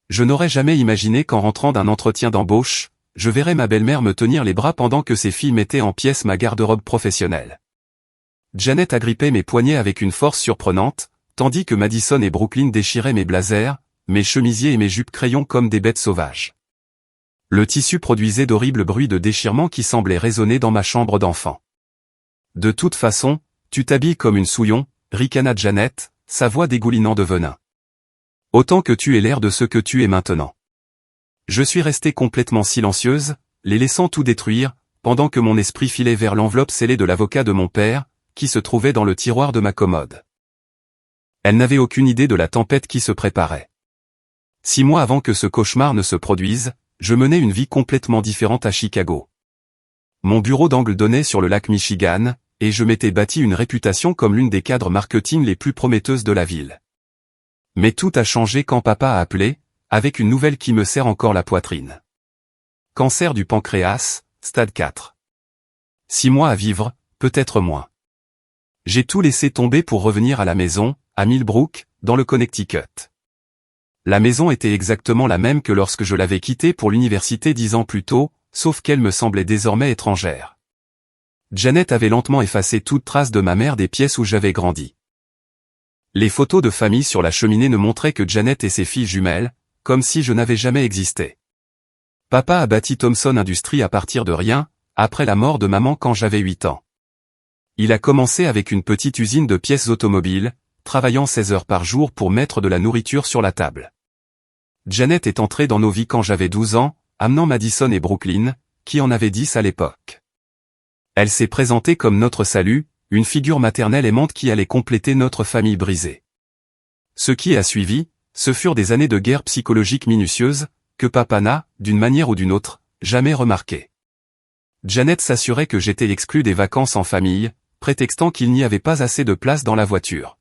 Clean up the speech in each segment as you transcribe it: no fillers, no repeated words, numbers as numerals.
je n'aurais jamais imaginé qu'en rentrant d'un entretien d'embauche, je verrais ma belle-mère me tenir les bras pendant que ses filles mettaient en pièces ma garde-robe professionnelle. Janet agrippait mes poignets avec une force surprenante, tandis que Madison et Brooklyn déchiraient mes blazers, mes chemisiers et mes jupes crayons comme des bêtes sauvages. Le tissu produisait d'horribles bruits de déchirement qui semblaient résonner dans ma chambre d'enfant. De toute façon, tu t'habilles comme une souillon, ricana Janet, sa voix dégoulinant de venin. Autant que tu aies l'air de ce que tu es maintenant. Je suis restée complètement silencieuse, les laissant tout détruire, pendant que mon esprit filait vers l'enveloppe scellée de l'avocat de mon père, qui se trouvait dans le tiroir de ma commode. Elle n'avait aucune idée de la tempête qui se préparait. 6 mois avant que ce cauchemar ne se produise, je menais une vie complètement différente à Chicago. Mon bureau d'angle donnait sur le lac Michigan, et je m'étais bâti une réputation comme l'une des cadres marketing les plus prometteuses de la ville. Mais tout a changé quand papa a appelé, avec une nouvelle qui me serre encore la poitrine. Cancer du pancréas, stade 4. 6 mois à vivre, peut-être moins. J'ai tout laissé tomber pour revenir à la maison, à Millbrook, dans le Connecticut. La maison était exactement la même que lorsque je l'avais quittée pour l'université 10 ans plus tôt, sauf qu'elle me semblait désormais étrangère. Janet avait lentement effacé toute trace de ma mère des pièces où j'avais grandi. Les photos de famille sur la cheminée ne montraient que Janet et ses filles jumelles, comme si je n'avais jamais existé. Papa a bâti Thomson Industries à partir de rien, après la mort de maman quand j'avais 8 ans. Il a commencé avec une petite usine de pièces automobiles, travaillant 16 heures par jour pour mettre de la nourriture sur la table. Janet est entrée dans nos vies quand j'avais 12 ans, amenant Madison et Brooklyn, qui en avaient 10 à l'époque. Elle s'est présentée comme notre salut, une figure maternelle aimante qui allait compléter notre famille brisée. Ce qui a suivi, ce furent des années de guerre psychologique minutieuse, que papa n'a, d'une manière ou d'une autre, jamais remarqué. Janet s'assurait que j'étais exclu des vacances en famille, prétextant qu'il n'y avait pas assez de place dans la voiture.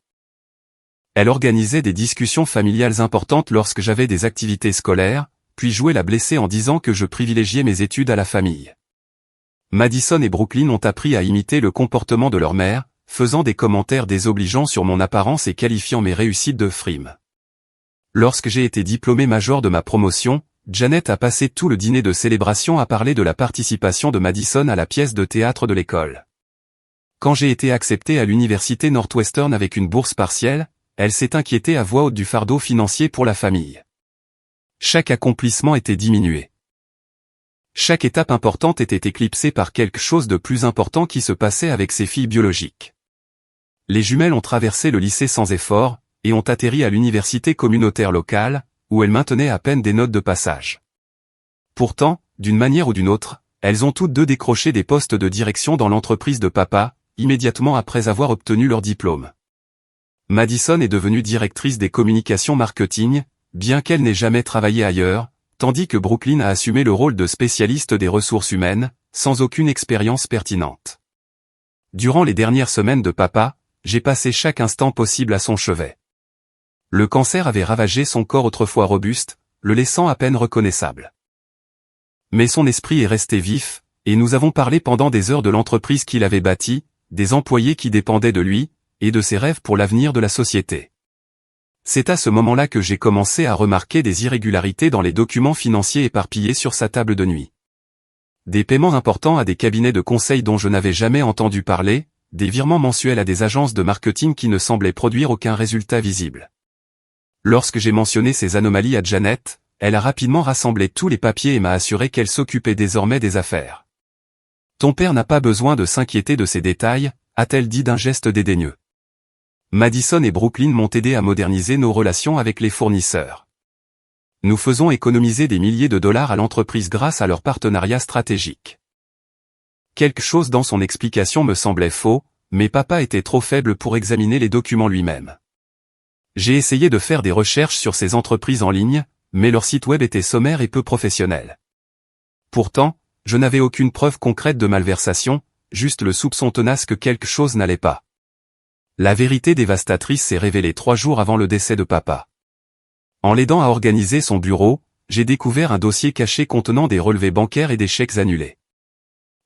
Elle organisait des discussions familiales importantes lorsque j'avais des activités scolaires, puis jouait la blessée en disant que je privilégiais mes études à la famille. Madison et Brooklyn ont appris à imiter le comportement de leur mère, faisant des commentaires désobligeants sur mon apparence et qualifiant mes réussites de frimes. Lorsque j'ai été diplômé major de ma promotion, Janet a passé tout le dîner de célébration à parler de la participation de Madison à la pièce de théâtre de l'école. Quand j'ai été accepté à l'université Northwestern avec une bourse partielle, elle s'est inquiétée à voix haute du fardeau financier pour la famille. Chaque accomplissement était diminué. Chaque étape importante était éclipsée par quelque chose de plus important qui se passait avec ses filles biologiques. Les jumelles ont traversé le lycée sans effort, et ont atterri à l'université communautaire locale, où elles maintenaient à peine des notes de passage. Pourtant, d'une manière ou d'une autre, elles ont toutes deux décroché des postes de direction dans l'entreprise de papa, immédiatement après avoir obtenu leur diplôme. Madison est devenue directrice des communications marketing, bien qu'elle n'ait jamais travaillé ailleurs, tandis que Brooklyn a assumé le rôle de spécialiste des ressources humaines, sans aucune expérience pertinente. Durant les dernières semaines de papa, j'ai passé chaque instant possible à son chevet. Le cancer avait ravagé son corps autrefois robuste, le laissant à peine reconnaissable. Mais son esprit est resté vif, et nous avons parlé pendant des heures de l'entreprise qu'il avait bâtie, des employés qui dépendaient de lui, et de ses rêves pour l'avenir de la société. C'est à ce moment-là que j'ai commencé à remarquer des irrégularités dans les documents financiers éparpillés sur sa table de nuit. Des paiements importants à des cabinets de conseil dont je n'avais jamais entendu parler, des virements mensuels à des agences de marketing qui ne semblaient produire aucun résultat visible. Lorsque j'ai mentionné ces anomalies à Janet, elle a rapidement rassemblé tous les papiers et m'a assuré qu'elle s'occupait désormais des affaires. « Ton père n'a pas besoin de s'inquiéter de ces détails », a-t-elle dit d'un geste dédaigneux. Madison et Brooklyn m'ont aidé à moderniser nos relations avec les fournisseurs. Nous faisons économiser des milliers de dollars à l'entreprise grâce à leur partenariat stratégique. Quelque chose dans son explication me semblait faux, mais papa était trop faible pour examiner les documents lui-même. J'ai essayé de faire des recherches sur ces entreprises en ligne, mais leur site web était sommaire et peu professionnel. Pourtant, je n'avais aucune preuve concrète de malversation, juste le soupçon tenace que quelque chose n'allait pas. La vérité dévastatrice s'est révélée 3 jours avant le décès de papa. En l'aidant à organiser son bureau, j'ai découvert un dossier caché contenant des relevés bancaires et des chèques annulés.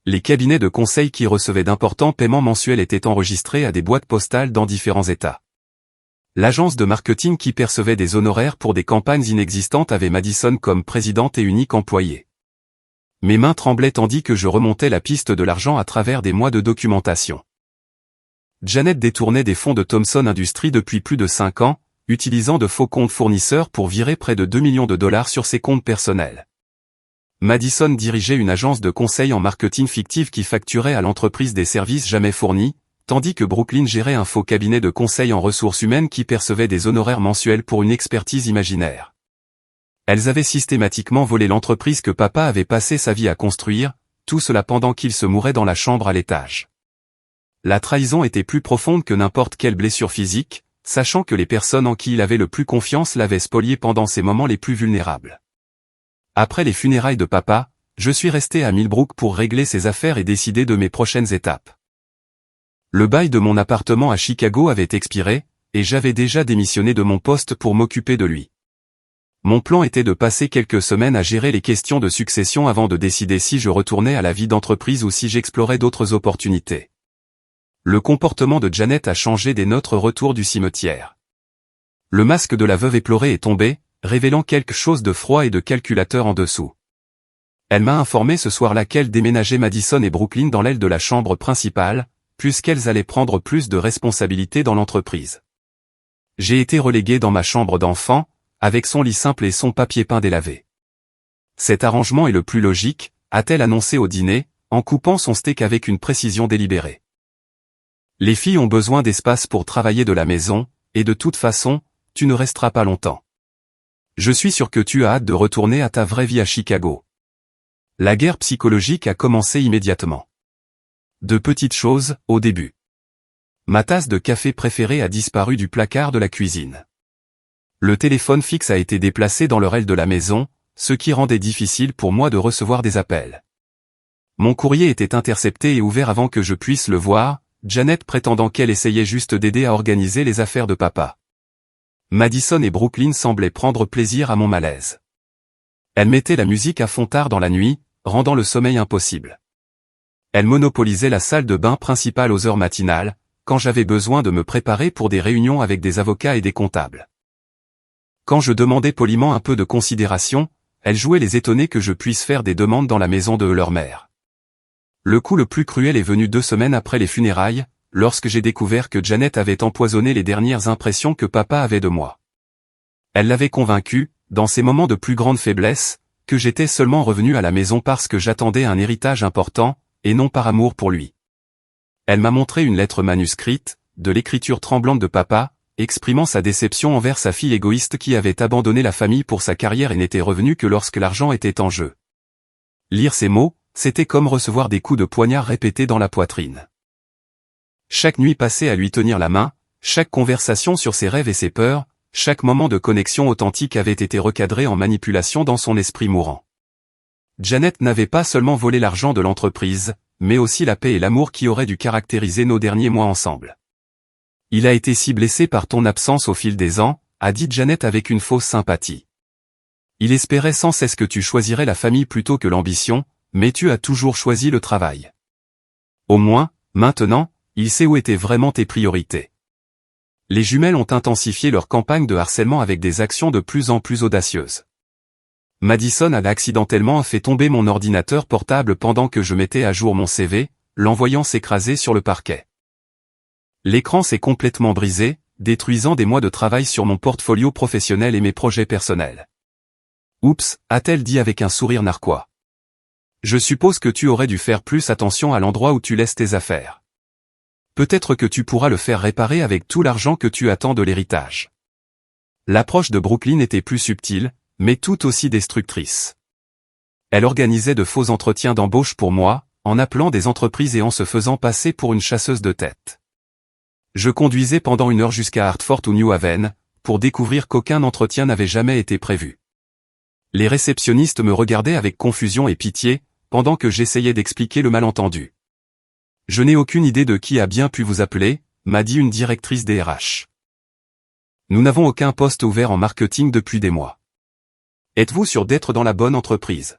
Les cabinets de conseil qui recevaient d'importants paiements mensuels étaient enregistrés à des boîtes postales dans différents États. L'agence de marketing qui percevait des honoraires pour des campagnes inexistantes avait Madison comme présidente et unique employée. Mes mains tremblaient tandis que je remontais la piste de l'argent à travers des mois de documentation. Janet détournait des fonds de Thomson Industries depuis plus de 5 ans, utilisant de faux comptes fournisseurs pour virer près de 2 millions de dollars sur ses comptes personnels. Madison dirigeait une agence de conseil en marketing fictive qui facturait à l'entreprise des services jamais fournis, tandis que Brooklyn gérait un faux cabinet de conseil en ressources humaines qui percevait des honoraires mensuels pour une expertise imaginaire. Elles avaient systématiquement volé l'entreprise que papa avait passé sa vie à construire, tout cela pendant qu'il se mourait dans la chambre à l'étage. La trahison était plus profonde que n'importe quelle blessure physique, sachant que les personnes en qui il avait le plus confiance l'avaient spolié pendant ses moments les plus vulnérables. Après les funérailles de papa, je suis resté à Millbrook pour régler ses affaires et décider de mes prochaines étapes. Le bail de mon appartement à Chicago avait expiré, et j'avais déjà démissionné de mon poste pour m'occuper de lui. Mon plan était de passer quelques semaines à gérer les questions de succession avant de décider si je retournais à la vie d'entreprise ou si j'explorais d'autres opportunités. Le comportement de Janet a changé dès notre retour du cimetière. Le masque de la veuve éplorée est tombé, révélant quelque chose de froid et de calculateur en dessous. Elle m'a informé ce soir-là qu'elle déménageait Madison et Brooklyn dans l'aile de la chambre principale, puisqu'elles allaient prendre plus de responsabilités dans l'entreprise. J'ai été relégué dans ma chambre d'enfant, avec son lit simple et son papier peint délavé. Cet arrangement est le plus logique, a-t-elle annoncé au dîner, en coupant son steak avec une précision délibérée. Les filles ont besoin d'espace pour travailler de la maison, et de toute façon, tu ne resteras pas longtemps. Je suis sûr que tu as hâte de retourner à ta vraie vie à Chicago. La guerre psychologique a commencé immédiatement. De petites choses, au début. Ma tasse de café préférée a disparu du placard de la cuisine. Le téléphone fixe a été déplacé dans le rail de la maison, ce qui rendait difficile pour moi de recevoir des appels. Mon courrier était intercepté et ouvert avant que je puisse le voir, Janet prétendant qu'elle essayait juste d'aider à organiser les affaires de papa. Madison et Brooklyn semblaient prendre plaisir à mon malaise. Elle mettait la musique à fond tard dans la nuit, rendant le sommeil impossible. Elle monopolisait la salle de bain principale aux heures matinales, quand j'avais besoin de me préparer pour des réunions avec des avocats et des comptables. Quand je demandais poliment un peu de considération, elle jouait les étonnés que je puisse faire des demandes dans la maison de leur mère. Le coup le plus cruel est venu 2 semaines après les funérailles, lorsque j'ai découvert que Janet avait empoisonné les dernières impressions que papa avait de moi. Elle l'avait convaincu, dans ces moments de plus grande faiblesse, que j'étais seulement revenu à la maison parce que j'attendais un héritage important, et non par amour pour lui. Elle m'a montré une lettre manuscrite, de l'écriture tremblante de papa, exprimant sa déception envers sa fille égoïste qui avait abandonné la famille pour sa carrière et n'était revenue que lorsque l'argent était en jeu. Lire ces mots, c'était comme recevoir des coups de poignard répétés dans la poitrine. Chaque nuit passée à lui tenir la main, chaque conversation sur ses rêves et ses peurs, chaque moment de connexion authentique avait été recadré en manipulation dans son esprit mourant. Janet n'avait pas seulement volé l'argent de l'entreprise, mais aussi la paix et l'amour qui auraient dû caractériser nos derniers mois ensemble. Il a été si blessé par ton absence au fil des ans, a dit Janet avec une fausse sympathie. Il espérait sans cesse que tu choisirais la famille plutôt que l'ambition, mais tu as toujours choisi le travail. Au moins, maintenant, il sait où étaient vraiment tes priorités. Les jumelles ont intensifié leur campagne de harcèlement avec des actions de plus en plus audacieuses. Madison a accidentellement fait tomber mon ordinateur portable pendant que je mettais à jour mon CV, l'envoyant s'écraser sur le parquet. L'écran s'est complètement brisé, détruisant des mois de travail sur mon portfolio professionnel et mes projets personnels. Oups, a-t-elle dit avec un sourire narquois. Je suppose que tu aurais dû faire plus attention à l'endroit où tu laisses tes affaires. Peut-être que tu pourras le faire réparer avec tout l'argent que tu attends de l'héritage. L'approche de Brooklyn était plus subtile, mais tout aussi destructrice. Elle organisait de faux entretiens d'embauche pour moi, en appelant des entreprises et en se faisant passer pour une chasseuse de tête. Je conduisais pendant 1 heure jusqu'à Hartford ou New Haven, pour découvrir qu'aucun entretien n'avait jamais été prévu. Les réceptionnistes me regardaient avec confusion et pitié, pendant que j'essayais d'expliquer le malentendu. Je n'ai aucune idée de qui a bien pu vous appeler, m'a dit une directrice des RH. Nous n'avons aucun poste ouvert en marketing depuis des mois. Êtes-vous sûr d'être dans la bonne entreprise?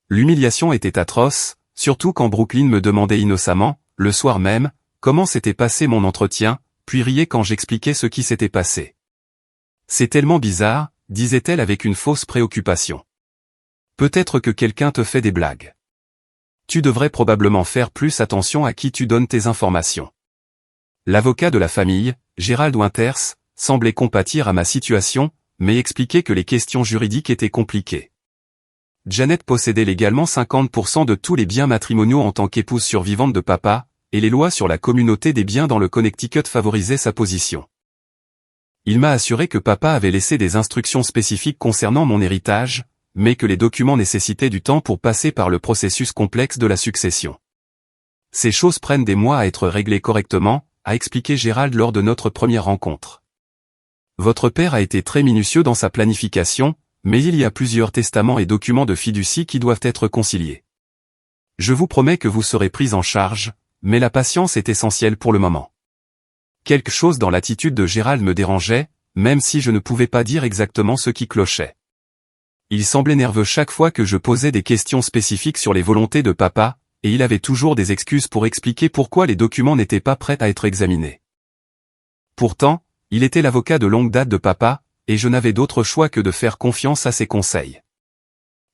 L'humiliation était atroce, surtout quand Brooklyn me demandait innocemment, le soir même, comment s'était passé mon entretien, puis riait quand j'expliquais ce qui s'était passé. C'est tellement bizarre, disait-elle avec une fausse préoccupation. Peut-être que quelqu'un te fait des blagues. Tu devrais probablement faire plus attention à qui tu donnes tes informations. L'avocat de la famille, Gérald Winters, semblait compatir à ma situation, mais expliquait que les questions juridiques étaient compliquées. Janet possédait légalement 50% de tous les biens matrimoniaux en tant qu'épouse survivante de papa, et les lois sur la communauté des biens dans le Connecticut favorisaient sa position. Il m'a assuré que papa avait laissé des instructions spécifiques concernant mon héritage, mais que les documents nécessitaient du temps pour passer par le processus complexe de la succession. Ces choses prennent des mois à être réglées correctement, a expliqué Gérald lors de notre première rencontre. Votre père a été très minutieux dans sa planification, mais il y a plusieurs testaments et documents de fiducie qui doivent être conciliés. Je vous promets que vous serez pris en charge, mais la patience est essentielle pour le moment. Quelque chose dans l'attitude de Gérald me dérangeait, même si je ne pouvais pas dire exactement ce qui clochait. Il semblait nerveux chaque fois que je posais des questions spécifiques sur les volontés de papa, et il avait toujours des excuses pour expliquer pourquoi les documents n'étaient pas prêts à être examinés. Pourtant, il était l'avocat de longue date de papa, et je n'avais d'autre choix que de faire confiance à ses conseils.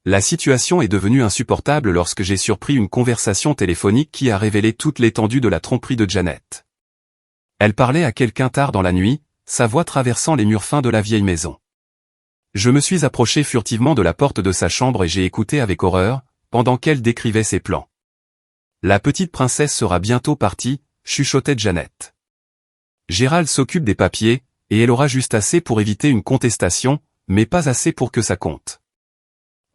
La situation est devenue insupportable lorsque j'ai surpris une conversation téléphonique qui a révélé toute l'étendue de la tromperie de Janet. Elle parlait à quelqu'un tard dans la nuit, sa voix traversant les murs fins de la vieille maison. Je me suis approché furtivement de la porte de sa chambre et j'ai écouté avec horreur, pendant qu'elle décrivait ses plans. La petite princesse sera bientôt partie, chuchotait Janet. Gérald s'occupe des papiers, et elle aura juste assez pour éviter une contestation, mais pas assez pour que ça compte.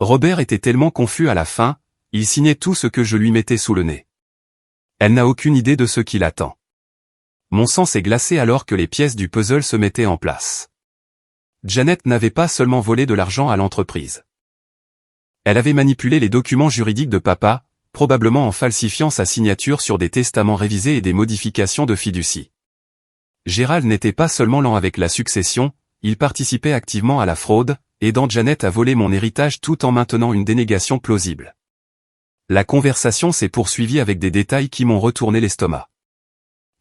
Robert était tellement confus à la fin, il signait tout ce que je lui mettais sous le nez. Elle n'a aucune idée de ce qui l'attend. Mon sang s'est glacé alors que les pièces du puzzle se mettaient en place. Janet n'avait pas seulement volé de l'argent à l'entreprise. Elle avait manipulé les documents juridiques de papa, probablement en falsifiant sa signature sur des testaments révisés et des modifications de fiducie. Gérald n'était pas seulement lent avec la succession, il participait activement à la fraude, aidant Janet à voler mon héritage tout en maintenant une dénégation plausible. La conversation s'est poursuivie avec des détails qui m'ont retourné l'estomac.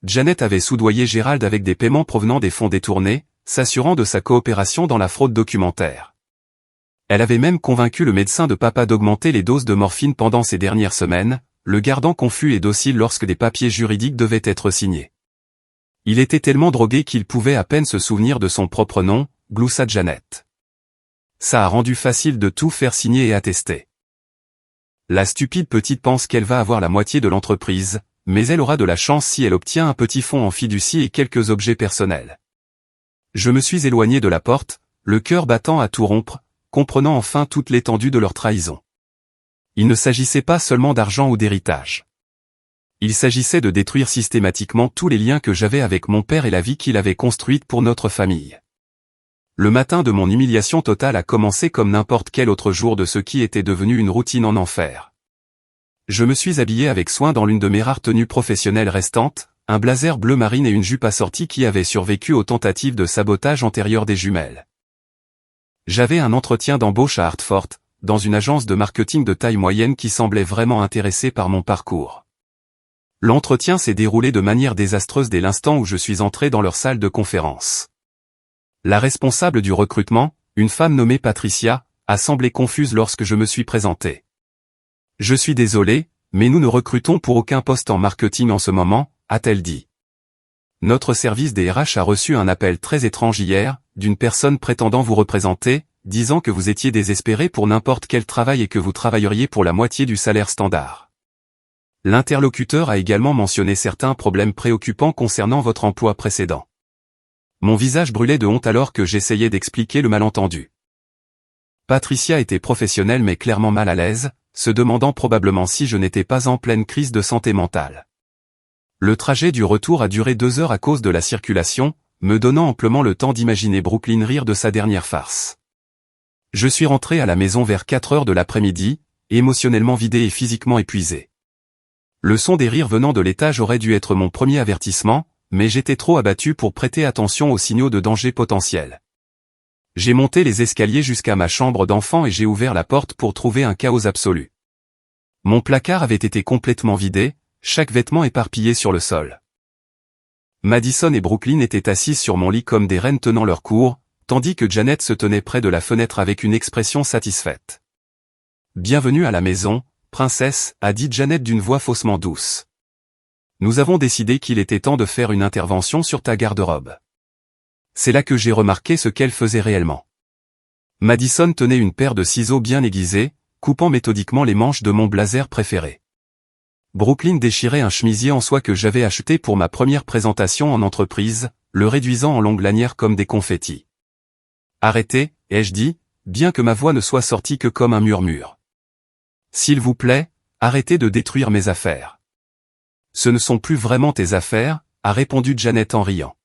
Janet avait soudoyé Gérald avec des paiements provenant des fonds détournés, s'assurant de sa coopération dans la fraude documentaire. Elle avait même convaincu le médecin de papa d'augmenter les doses de morphine pendant ces dernières semaines, le gardant confus et docile lorsque des papiers juridiques devaient être signés. Il était tellement drogué qu'il pouvait à peine se souvenir de son propre nom, gloussa Janet. Ça a rendu facile de tout faire signer et attester. La stupide petite pense qu'elle va avoir la moitié de l'entreprise, mais elle aura de la chance si elle obtient un petit fonds en fiducie et quelques objets personnels. Je me suis éloigné de la porte, le cœur battant à tout rompre, comprenant enfin toute l'étendue de leur trahison. Il ne s'agissait pas seulement d'argent ou d'héritage. Il s'agissait de détruire systématiquement tous les liens que j'avais avec mon père et la vie qu'il avait construite pour notre famille. Le matin de mon humiliation totale a commencé comme n'importe quel autre jour de ce qui était devenu une routine en enfer. Je me suis habillé avec soin dans l'une de mes rares tenues professionnelles restantes, un blazer bleu marine et une jupe assortie qui avait survécu aux tentatives de sabotage antérieures des jumelles. J'avais un entretien d'embauche à Hartford, dans une agence de marketing de taille moyenne qui semblait vraiment intéressée par mon parcours. L'entretien s'est déroulé de manière désastreuse dès l'instant où je suis entré dans leur salle de conférence. La responsable du recrutement, une femme nommée Patricia, a semblé confuse lorsque je me suis présenté. Je suis désolé, mais nous ne recrutons pour aucun poste en marketing en ce moment, a-t-elle dit. Notre service des RH a reçu un appel très étrange hier, d'une personne prétendant vous représenter, disant que vous étiez désespéré pour n'importe quel travail et que vous travailleriez pour la moitié du salaire standard. L'interlocuteur a également mentionné certains problèmes préoccupants concernant votre emploi précédent. Mon visage brûlait de honte alors que j'essayais d'expliquer le malentendu. Patricia était professionnelle mais clairement mal à l'aise, se demandant probablement si je n'étais pas en pleine crise de santé mentale. Le trajet du retour a duré 2 heures à cause de la circulation, me donnant amplement le temps d'imaginer Brooklyn rire de sa dernière farce. Je suis rentré à la maison vers 4 heures de l'après-midi, émotionnellement vidé et physiquement épuisé. Le son des rires venant de l'étage aurait dû être mon premier avertissement, mais j'étais trop abattu pour prêter attention aux signaux de danger potentiel. J'ai monté les escaliers jusqu'à ma chambre d'enfant et j'ai ouvert la porte pour trouver un chaos absolu. Mon placard avait été complètement vidé, chaque vêtement éparpillé sur le sol. Madison et Brooklyn étaient assises sur mon lit comme des reines tenant leur cour, tandis que Janet se tenait près de la fenêtre avec une expression satisfaite. « Bienvenue à la maison, princesse, a dit Janet d'une voix faussement douce. Nous avons décidé qu'il était temps de faire une intervention sur ta garde-robe. C'est là que j'ai remarqué ce qu'elle faisait réellement. Madison tenait une paire de ciseaux bien aiguisés, coupant méthodiquement les manches de mon blazer préféré. Brooklyn déchirait un chemisier en soie que j'avais acheté pour ma première présentation en entreprise, le réduisant en longues lanières comme des confettis. « Arrêtez, ai-je dit, bien que ma voix ne soit sortie que comme un murmure. S'il vous plaît, arrêtez de détruire mes affaires. » « Ce ne sont plus vraiment tes affaires, a répondu Janet en riant.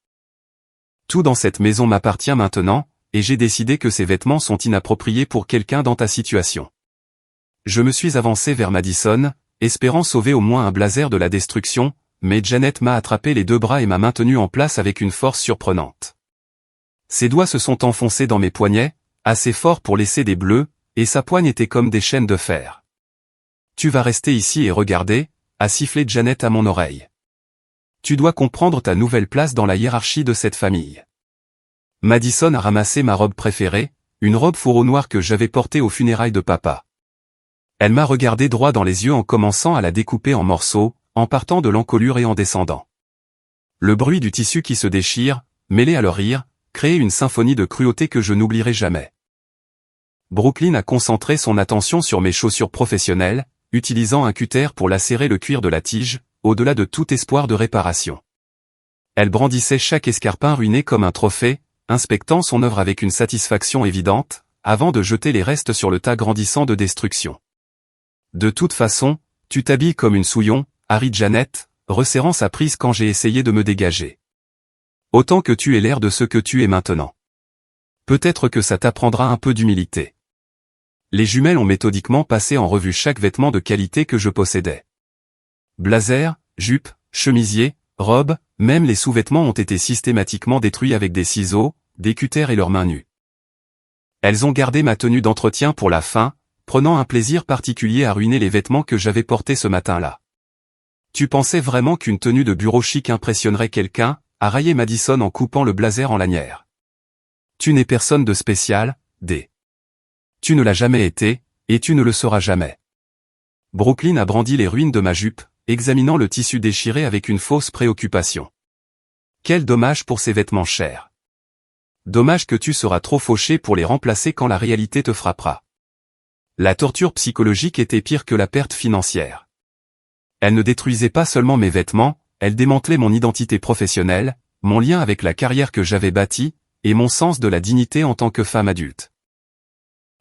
Tout dans cette maison m'appartient maintenant, et j'ai décidé que ces vêtements sont inappropriés pour quelqu'un dans ta situation. Je me suis avancé vers Madison, espérant sauver au moins un blazer de la destruction, mais Janet m'a attrapé les deux bras et m'a maintenu en place avec une force surprenante. Ses doigts se sont enfoncés dans mes poignets, assez forts pour laisser des bleus, et sa poigne était comme des chaînes de fer. « Tu vas rester ici et regarder », a sifflé Janet à mon oreille. « Tu dois comprendre ta nouvelle place dans la hiérarchie de cette famille. » Madison a ramassé ma robe préférée, une robe fourreau noire que j'avais portée aux funérailles de papa. Elle m'a regardé droit dans les yeux en commençant à la découper en morceaux, en partant de l'encolure et en descendant. Le bruit du tissu qui se déchire, mêlé à leur rire, créait une symphonie de cruauté que je n'oublierai jamais. Brooklyn a concentré son attention sur mes chaussures professionnelles, utilisant un cutter pour lacérer le cuir de la tige, au-delà de tout espoir de réparation. Elle brandissait chaque escarpin ruiné comme un trophée, inspectant son œuvre avec une satisfaction évidente, avant de jeter les restes sur le tas grandissant de destruction. « De toute façon, tu t'habilles comme une souillon, a ri Janet, resserrant sa prise quand j'ai essayé de me dégager. Autant que tu aies l'air de ce que tu es maintenant. Peut-être que ça t'apprendra un peu d'humilité. » Les jumelles ont méthodiquement passé en revue chaque vêtement de qualité que je possédais. Blazer, jupe, chemisier, robe, même les sous-vêtements ont été systématiquement détruits avec des ciseaux, des cutters et leurs mains nues. Elles ont gardé ma tenue d'entretien pour la fin, prenant un plaisir particulier à ruiner les vêtements que j'avais portés ce matin-là. « Tu pensais vraiment qu'une tenue de bureau chic impressionnerait quelqu'un ?» a raillé Madison en coupant le blazer en lanière. « Tu n'es personne de spécial, D. Tu ne l'as jamais été, et tu ne le seras jamais. » Brooklyn a brandi les ruines de ma jupe, examinant le tissu déchiré avec une fausse préoccupation. « Quel dommage pour ces vêtements chers. Dommage que tu seras trop fauché pour les remplacer quand la réalité te frappera. » La torture psychologique était pire que la perte financière. Elle ne détruisait pas seulement mes vêtements, elle démantelait mon identité professionnelle, mon lien avec la carrière que j'avais bâtie, et mon sens de la dignité en tant que femme adulte.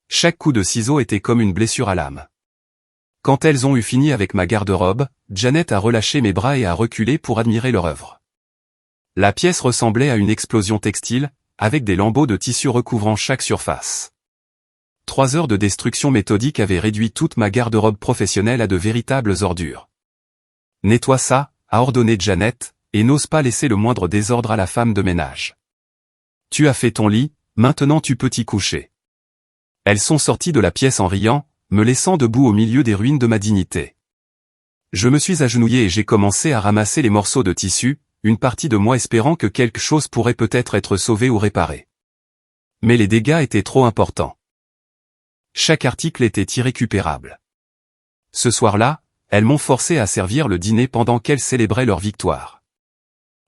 Chaque coup de ciseau était comme une blessure à l'âme. Quand elles ont eu fini avec ma garde-robe, Janet a relâché mes bras et a reculé pour admirer leur œuvre. La pièce ressemblait à une explosion textile, avec des lambeaux de tissu recouvrant chaque surface. 3 heures de destruction méthodique avaient réduit toute ma garde-robe professionnelle à de véritables ordures. « Nettoie ça », a ordonné Janet, et n'ose pas laisser le moindre désordre à la femme de ménage. « Tu as fait ton lit, maintenant tu peux t'y coucher. » Elles sont sorties de la pièce en riant, me laissant debout au milieu des ruines de ma dignité. Je me suis agenouillé et j'ai commencé à ramasser les morceaux de tissu, une partie de moi espérant que quelque chose pourrait peut-être être sauvé ou réparé. Mais les dégâts étaient trop importants. Chaque article était irrécupérable. Ce soir-là, elles m'ont forcé à servir le dîner pendant qu'elles célébraient leur victoire.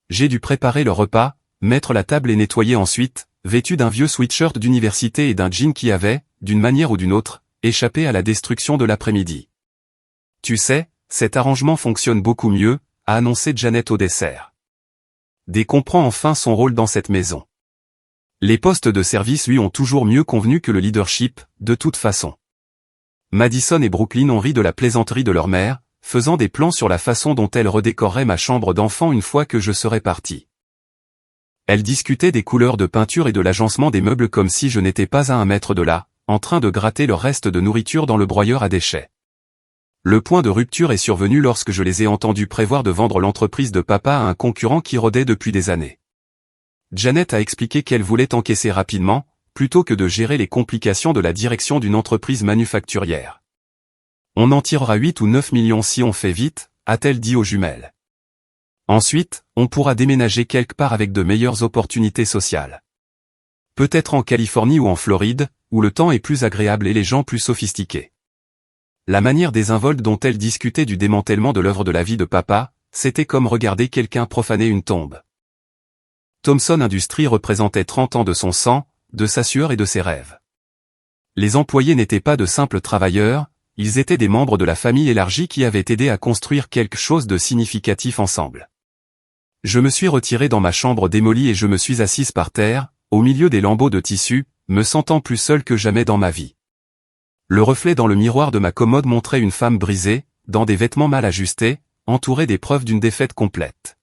J'ai dû préparer le repas, mettre la table et nettoyer ensuite, vêtu d'un vieux sweatshirt d'université et d'un jean qui avait, d'une manière ou d'une autre, échappé à la destruction de l'après-midi. « Tu sais, cet arrangement fonctionne beaucoup mieux », a annoncé Janet au dessert. D comprend enfin son rôle dans cette maison. Les postes de service lui ont toujours mieux convenu que le leadership, de toute façon. Madison et Brooklyn ont ri de la plaisanterie de leur mère, faisant des plans sur la façon dont elle redécorerait ma chambre d'enfant une fois que je serais parti. Elle discutait des couleurs de peinture et de l'agencement des meubles comme si je n'étais pas à 1 mètre de là, en train de gratter leur reste de nourriture dans le broyeur à déchets. Le point de rupture est survenu lorsque je les ai entendus prévoir de vendre l'entreprise de papa à un concurrent qui rôdait depuis des années. Janet a expliqué qu'elle voulait encaisser rapidement, plutôt que de gérer les complications de la direction d'une entreprise manufacturière. On en tirera 8 ou 9 millions si on fait vite, a-t-elle dit aux jumelles. Ensuite, on pourra déménager quelque part avec de meilleures opportunités sociales. Peut-être en Californie ou en Floride, où le temps est plus agréable et les gens plus sophistiqués. La manière désinvolte dont elle discutait du démantèlement de l'œuvre de la vie de papa, c'était comme regarder quelqu'un profaner une tombe. Thomson Industries représentait 30 ans de son sang, de sa sueur et de ses rêves. Les employés n'étaient pas de simples travailleurs, ils étaient des membres de la famille élargie qui avaient aidé à construire quelque chose de significatif ensemble. Je me suis retiré dans ma chambre démolie et je me suis assise par terre, au milieu des lambeaux de tissu, me sentant plus seul que jamais dans ma vie. Le reflet dans le miroir de ma commode montrait une femme brisée, dans des vêtements mal ajustés, entourée des preuves d'une défaite complète.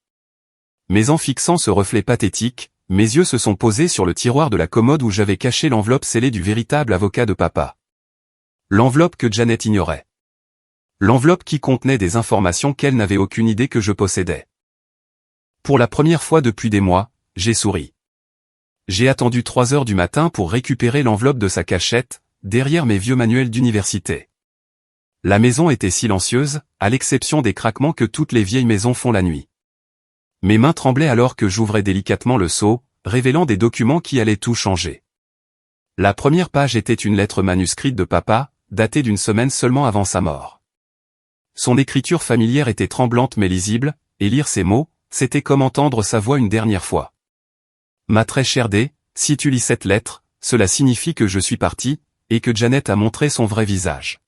Mais en fixant ce reflet pathétique, mes yeux se sont posés sur le tiroir de la commode où j'avais caché l'enveloppe scellée du véritable avocat de papa. L'enveloppe que Janet ignorait. L'enveloppe qui contenait des informations qu'elle n'avait aucune idée que je possédais. Pour la première fois depuis des mois, j'ai souri. J'ai attendu 3 heures du matin pour récupérer l'enveloppe de sa cachette, derrière mes vieux manuels d'université. La maison était silencieuse, à l'exception des craquements que toutes les vieilles maisons font la nuit. Mes mains tremblaient alors que j'ouvrais délicatement le seau, révélant des documents qui allaient tout changer. La première page était une lettre manuscrite de papa, datée d'une semaine seulement avant sa mort. Son écriture familière était tremblante mais lisible, et lire ces mots, c'était comme entendre sa voix une dernière fois. Ma très chère Dé, si tu lis cette lettre, cela signifie que je suis parti, et que Janet a montré son vrai visage.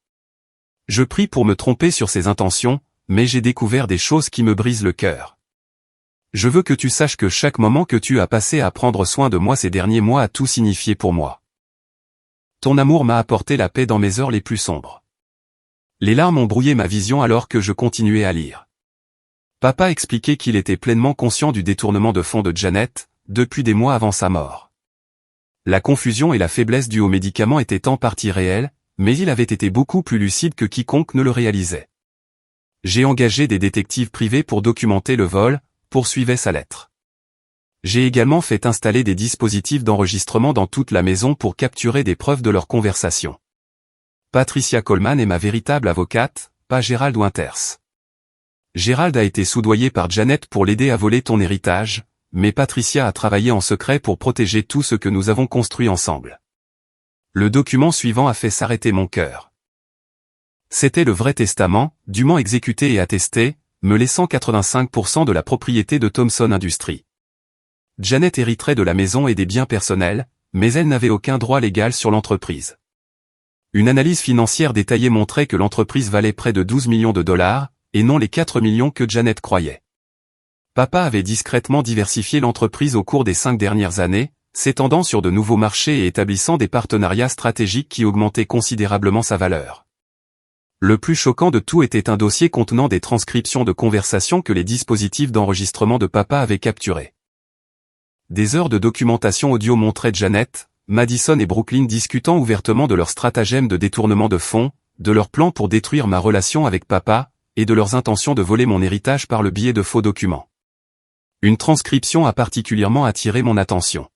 Je prie pour me tromper sur ses intentions, mais j'ai découvert des choses qui me brisent le cœur. Je veux que tu saches que chaque moment que tu as passé à prendre soin de moi ces derniers mois a tout signifié pour moi. Ton amour m'a apporté la paix dans mes heures les plus sombres. Les larmes ont brouillé ma vision alors que je continuais à lire. Papa expliquait qu'il était pleinement conscient du détournement de fonds de Janet, depuis des mois avant sa mort. La confusion et la faiblesse dues aux médicaments étaient en partie réelles, mais il avait été beaucoup plus lucide que quiconque ne le réalisait. J'ai engagé des détectives privés pour documenter le vol, poursuivait sa lettre. J'ai également fait installer des dispositifs d'enregistrement dans toute la maison pour capturer des preuves de leur conversation. Patricia Coleman est ma véritable avocate, pas Gerald Winters. Gerald a été soudoyé par Janet pour l'aider à voler ton héritage, mais Patricia a travaillé en secret pour protéger tout ce que nous avons construit ensemble. Le document suivant a fait s'arrêter mon cœur. C'était le vrai testament, dûment exécuté et attesté, me laissant 85% de la propriété de Thomson Industries. Janet hériterait de la maison et des biens personnels, mais elle n'avait aucun droit légal sur l'entreprise. Une analyse financière détaillée montrait que l'entreprise valait près de 12 millions de dollars, et non les 4 millions que Janet croyait. Papa avait discrètement diversifié l'entreprise au cours des 5 dernières années, s'étendant sur de nouveaux marchés et établissant des partenariats stratégiques qui augmentaient considérablement sa valeur. Le plus choquant de tout était un dossier contenant des transcriptions de conversations que les dispositifs d'enregistrement de papa avaient capturées. Des heures de documentation audio montraient Janet, Madison et Brooklyn discutant ouvertement de leurs stratagèmes de détournement de fonds, de leurs plans pour détruire ma relation avec papa, et de leurs intentions de voler mon héritage par le biais de faux documents. Une transcription a particulièrement attiré mon attention.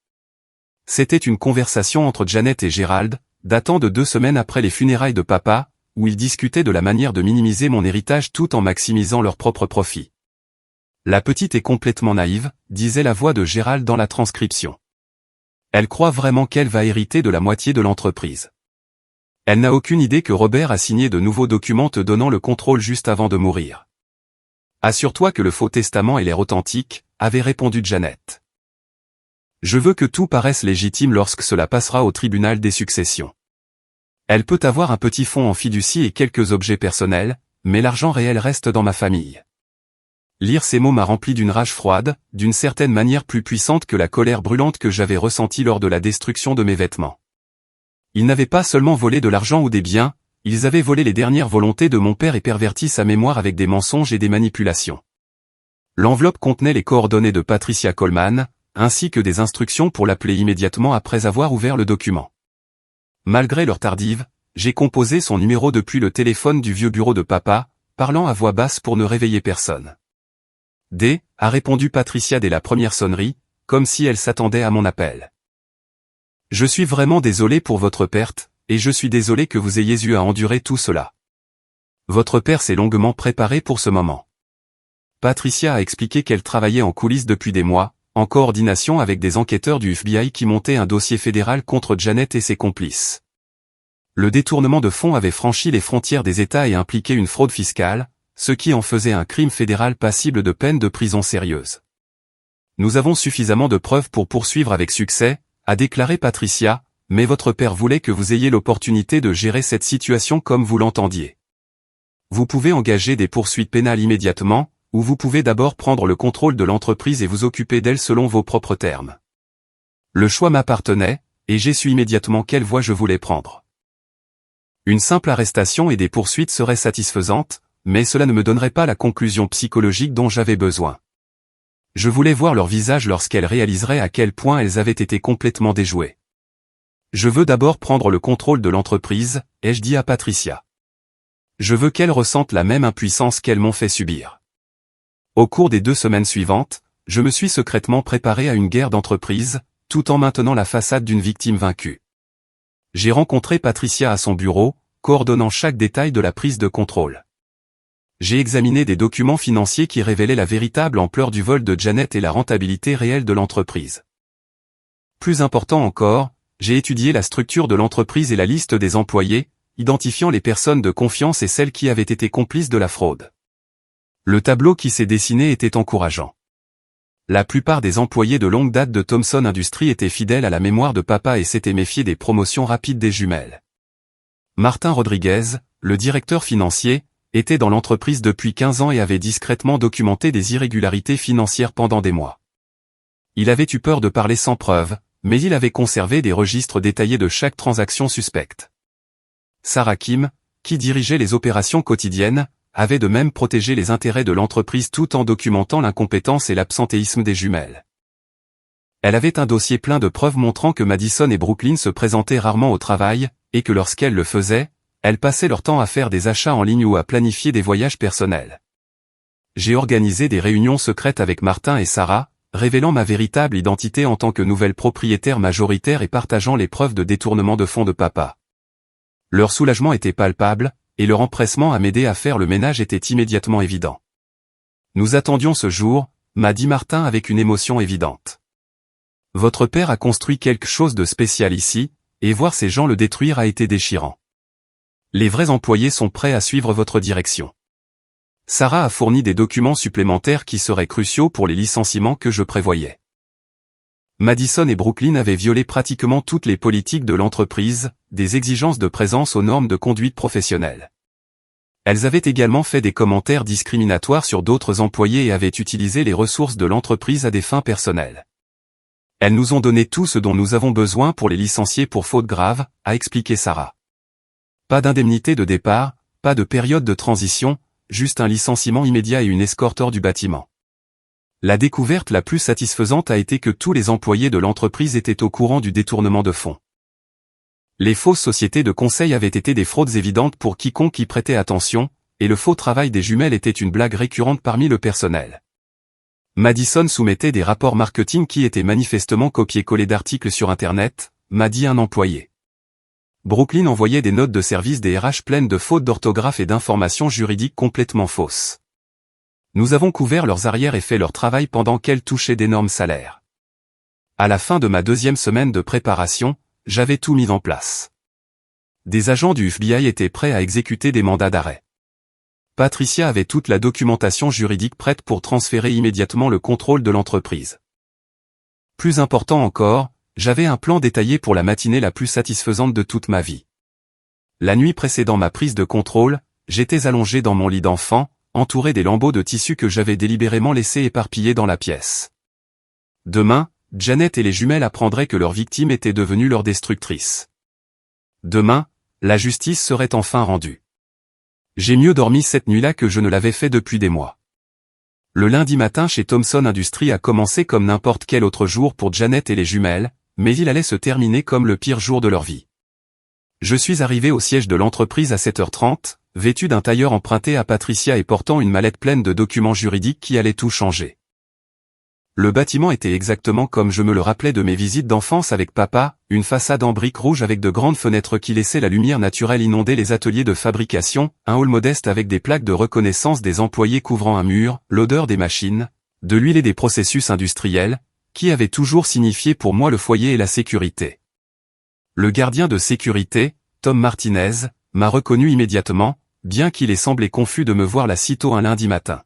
C'était une conversation entre Janet et Gerald, datant de 2 semaines après les funérailles de papa, où ils discutaient de la manière de minimiser mon héritage tout en maximisant leur propre profit. La petite est complètement naïve, disait la voix de Gerald dans la transcription. Elle croit vraiment qu'elle va hériter de la moitié de l'entreprise. Elle n'a aucune idée que Robert a signé de nouveaux documents te donnant le contrôle juste avant de mourir. Assure-toi que le faux testament ait l'air authentique, avait répondu Janet. Je veux que tout paraisse légitime lorsque cela passera au tribunal des successions. Elle peut avoir un petit fonds en fiducie et quelques objets personnels, mais l'argent réel reste dans ma famille. Lire ces mots m'a rempli d'une rage froide, d'une certaine manière plus puissante que la colère brûlante que j'avais ressentie lors de la destruction de mes vêtements. Ils n'avaient pas seulement volé de l'argent ou des biens, ils avaient volé les dernières volontés de mon père et perverti sa mémoire avec des mensonges et des manipulations. L'enveloppe contenait les coordonnées de Patricia Coleman, ainsi que des instructions pour l'appeler immédiatement après avoir ouvert le document. Malgré l'heure tardive, j'ai composé son numéro depuis le téléphone du vieux bureau de papa, parlant à voix basse pour ne réveiller personne. D, a répondu Patricia dès la première sonnerie, comme si elle s'attendait à mon appel. Je suis vraiment désolé pour votre perte, et je suis désolé que vous ayez eu à endurer tout cela. Votre père s'est longuement préparé pour ce moment. Patricia a expliqué qu'elle travaillait en coulisses depuis des mois, en coordination avec des enquêteurs du FBI qui montaient un dossier fédéral contre Janet et ses complices. Le détournement de fonds avait franchi les frontières des États et impliqué une fraude fiscale, ce qui en faisait un crime fédéral passible de peine de prison sérieuse. Nous avons suffisamment de preuves pour poursuivre avec succès, a déclaré Patricia, mais votre père voulait que vous ayez l'opportunité de gérer cette situation comme vous l'entendiez. Vous pouvez engager des poursuites pénales immédiatement, ou vous pouvez d'abord prendre le contrôle de l'entreprise et vous occuper d'elle selon vos propres termes. Le choix m'appartenait, et j'ai su immédiatement quelle voie je voulais prendre. Une simple arrestation et des poursuites seraient satisfaisantes, mais cela ne me donnerait pas la conclusion psychologique dont j'avais besoin. Je voulais voir leur visage lorsqu'elles réaliseraient à quel point elles avaient été complètement déjouées. Je veux d'abord prendre le contrôle de l'entreprise, ai-je dit à Patricia. Je veux qu'elles ressentent la même impuissance qu'elles m'ont fait subir. Au cours des 2 semaines suivantes, je me suis secrètement préparé à une guerre d'entreprise, tout en maintenant la façade d'une victime vaincue. J'ai rencontré Patricia à son bureau, coordonnant chaque détail de la prise de contrôle. J'ai examiné des documents financiers qui révélaient la véritable ampleur du vol de Janet et la rentabilité réelle de l'entreprise. Plus important encore, j'ai étudié la structure de l'entreprise et la liste des employés, identifiant les personnes de confiance et celles qui avaient été complices de la fraude. Le tableau qui s'est dessiné était encourageant. La plupart des employés de longue date de Thomson Industries étaient fidèles à la mémoire de papa et s'étaient méfiés des promotions rapides des jumelles. Martin Rodriguez, le directeur financier, était dans l'entreprise depuis 15 ans et avait discrètement documenté des irrégularités financières pendant des mois. Il avait eu peur de parler sans preuve, mais il avait conservé des registres détaillés de chaque transaction suspecte. Sarah Kim, qui dirigeait les opérations quotidiennes, avait de même protégé les intérêts de l'entreprise tout en documentant l'incompétence et l'absentéisme des jumelles. Elle avait un dossier plein de preuves montrant que Madison et Brooklyn se présentaient rarement au travail, et que lorsqu'elles le faisaient, elles passaient leur temps à faire des achats en ligne ou à planifier des voyages personnels. J'ai organisé des réunions secrètes avec Martin et Sarah, révélant ma véritable identité en tant que nouvelle propriétaire majoritaire et partageant les preuves de détournement de fonds de papa. Leur soulagement était palpable, et leur empressement à m'aider à faire le ménage était immédiatement évident. Nous attendions ce jour, m'a dit Martin avec une émotion évidente. Votre père a construit quelque chose de spécial ici, et voir ces gens le détruire a été déchirant. Les vrais employés sont prêts à suivre votre direction. Sarah a fourni des documents supplémentaires qui seraient cruciaux pour les licenciements que je prévoyais. Madison et Brooklyn avaient violé pratiquement toutes les politiques de l'entreprise, des exigences de présence aux normes de conduite professionnelle. Elles avaient également fait des commentaires discriminatoires sur d'autres employés et avaient utilisé les ressources de l'entreprise à des fins personnelles. Elles nous ont donné tout ce dont nous avons besoin pour les licencier pour faute grave, a expliqué Sarah. Pas d'indemnité de départ, pas de période de transition, juste un licenciement immédiat et une escorte hors du bâtiment. La découverte la plus satisfaisante a été que tous les employés de l'entreprise étaient au courant du détournement de fonds. Les fausses sociétés de conseil avaient été des fraudes évidentes pour quiconque y prêtait attention, et le faux travail des jumelles était une blague récurrente parmi le personnel. Madison soumettait des rapports marketing qui étaient manifestement copiés-collés d'articles sur Internet, m'a dit un employé. Brooklyn envoyait des notes de service des RH pleines de fautes d'orthographe et d'informations juridiques complètement fausses. Nous avons couvert leurs arrières et fait leur travail pendant qu'elles touchaient d'énormes salaires. À la fin de ma 2e semaine de préparation, j'avais tout mis en place. Des agents du FBI étaient prêts à exécuter des mandats d'arrêt. Patricia avait toute la documentation juridique prête pour transférer immédiatement le contrôle de l'entreprise. Plus important encore, j'avais un plan détaillé pour la matinée la plus satisfaisante de toute ma vie. La nuit précédant ma prise de contrôle, j'étais allongé dans mon lit d'enfant, entouré des lambeaux de tissu que j'avais délibérément laissés éparpillés dans la pièce. Demain, Janet et les jumelles apprendraient que leur victime était devenue leur destructrice. Demain, la justice serait enfin rendue. J'ai mieux dormi cette nuit-là que je ne l'avais fait depuis des mois. Le lundi matin chez Thomson Industries a commencé comme n'importe quel autre jour pour Janet et les jumelles, mais il allait se terminer comme le pire jour de leur vie. Je suis arrivé au siège de l'entreprise à 7h30, vêtu d'un tailleur emprunté à Patricia et portant une mallette pleine de documents juridiques qui allaient tout changer. Le bâtiment était exactement comme je me le rappelais de mes visites d'enfance avec papa, une façade en briques rouges avec de grandes fenêtres qui laissaient la lumière naturelle inonder les ateliers de fabrication, un hall modeste avec des plaques de reconnaissance des employés couvrant un mur, l'odeur des machines, de l'huile et des processus industriels, qui avaient toujours signifié pour moi le foyer et la sécurité. Le gardien de sécurité, Tom Martinez, m'a reconnu immédiatement, bien qu'il ait semblé confus de me voir là si tôt un lundi matin.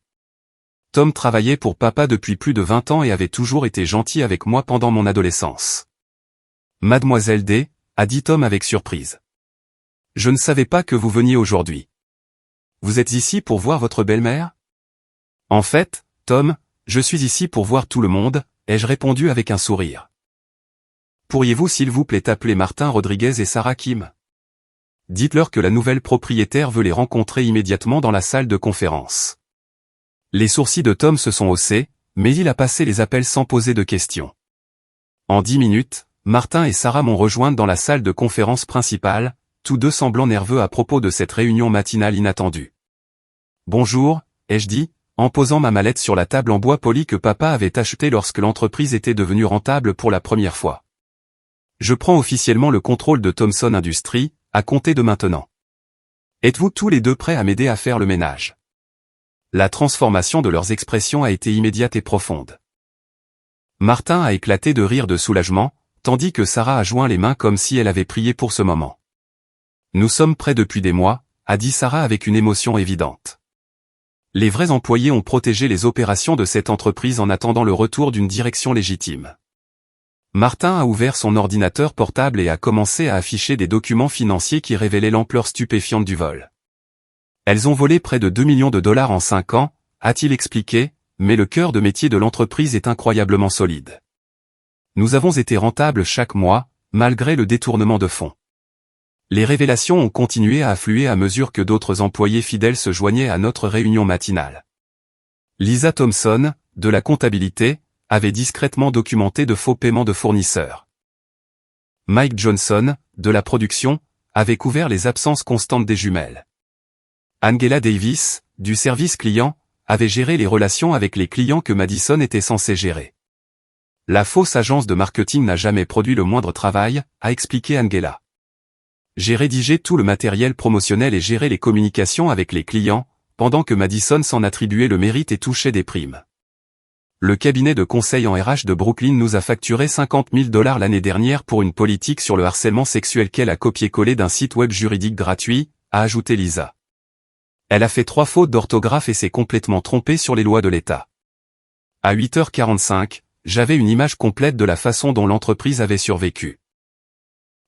Tom travaillait pour papa depuis plus de 20 ans et avait toujours été gentil avec moi pendant mon adolescence. Mademoiselle D, a dit Tom avec surprise. Je ne savais pas que vous veniez aujourd'hui. Vous êtes ici pour voir votre belle-mère? En fait, Tom, je suis ici pour voir tout le monde, ai-je répondu avec un sourire. Pourriez-vous s'il vous plaît appeler Martin Rodriguez et Sarah Kim? Dites-leur que la nouvelle propriétaire veut les rencontrer immédiatement dans la salle de conférence. Les sourcils de Tom se sont haussés, mais il a passé les appels sans poser de questions. En 10 minutes, Martin et Sarah m'ont rejoint dans la salle de conférence principale, tous deux semblant nerveux à propos de cette réunion matinale inattendue. Bonjour, ai-je dit, en posant ma mallette sur la table en bois poli que papa avait achetée lorsque l'entreprise était devenue rentable pour la première fois. Je prends officiellement le contrôle de Thomson Industries, à compter de maintenant. Êtes-vous tous les deux prêts à m'aider à faire le ménage? La transformation de leurs expressions a été immédiate et profonde. Martin a éclaté de rire de soulagement, tandis que Sarah a joint les mains comme si elle avait prié pour ce moment. Nous sommes prêts depuis des mois, a dit Sarah avec une émotion évidente. Les vrais employés ont protégé les opérations de cette entreprise en attendant le retour d'une direction légitime. Martin a ouvert son ordinateur portable et a commencé à afficher des documents financiers qui révélaient l'ampleur stupéfiante du vol. Elles ont volé près de 2 millions de dollars en 5 ans, a-t-il expliqué, mais le cœur de métier de l'entreprise est incroyablement solide. Nous avons été rentables chaque mois, malgré le détournement de fonds. Les révélations ont continué à affluer à mesure que d'autres employés fidèles se joignaient à notre réunion matinale. Lisa Thompson, de la comptabilité, avait discrètement documenté de faux paiements de fournisseurs. Mike Johnson, de la production, avait couvert les absences constantes des jumelles. Angela Davis, du service client, avait géré les relations avec les clients que Madison était censé gérer. La fausse agence de marketing n'a jamais produit le moindre travail, a expliqué Angela. J'ai rédigé tout le matériel promotionnel et géré les communications avec les clients, pendant que Madison s'en attribuait le mérite et touchait des primes. Le cabinet de conseil en RH de Brooklyn nous a facturé 50 000 $ l'année dernière pour une politique sur le harcèlement sexuel qu'elle a copié-collé d'un site web juridique gratuit, a ajouté Lisa. Elle a fait 3 fautes d'orthographe et s'est complètement trompée sur les lois de l'État. À 8h45, j'avais une image complète de la façon dont l'entreprise avait survécu.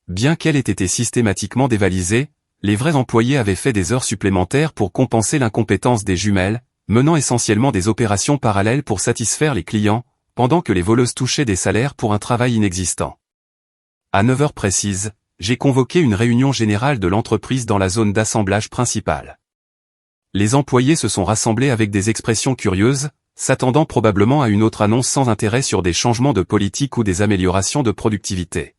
Bien qu'elle ait été systématiquement dévalisée, les vrais employés avaient fait des heures supplémentaires pour compenser l'incompétence des jumelles, menant essentiellement des opérations parallèles pour satisfaire les clients, pendant que les voleuses touchaient des salaires pour un travail inexistant. À 9h précises, j'ai convoqué une réunion générale de l'entreprise dans la zone d'assemblage principale. Les employés se sont rassemblés avec des expressions curieuses, s'attendant probablement à une autre annonce sans intérêt sur des changements de politique ou des améliorations de productivité.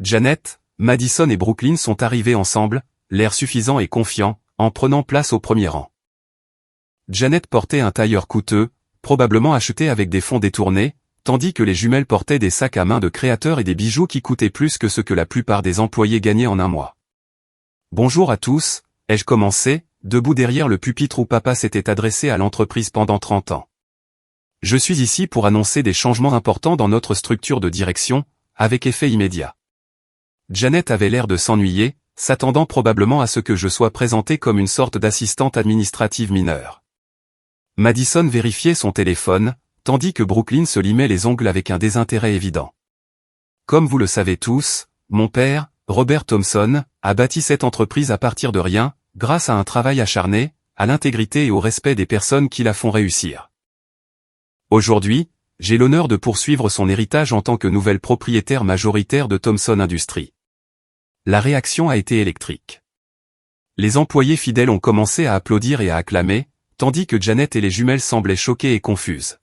Janet, Madison et Brooklyn sont arrivés ensemble, l'air suffisant et confiant, en prenant place au premier rang. Janet portait un tailleur coûteux, probablement acheté avec des fonds détournés, tandis que les jumelles portaient des sacs à main de créateurs et des bijoux qui coûtaient plus que ce que la plupart des employés gagnaient en un mois. Bonjour à tous, ai-je commencé, debout derrière le pupitre où papa s'était adressé à l'entreprise pendant 30 ans. Je suis ici pour annoncer des changements importants dans notre structure de direction, avec effet immédiat. Janet avait l'air de s'ennuyer, s'attendant probablement à ce que je sois présenté comme une sorte d'assistante administrative mineure. Madison vérifiait son téléphone, tandis que Brooklyn se limait les ongles avec un désintérêt évident. Comme vous le savez tous, mon père, Robert Thomson, a bâti cette entreprise à partir de rien, grâce à un travail acharné, à l'intégrité et au respect des personnes qui la font réussir. Aujourd'hui, j'ai l'honneur de poursuivre son héritage en tant que nouvelle propriétaire majoritaire de Thomson Industries. La réaction a été électrique. Les employés fidèles ont commencé à applaudir et à acclamer, tandis que Janet et les jumelles semblaient choquées et confuses.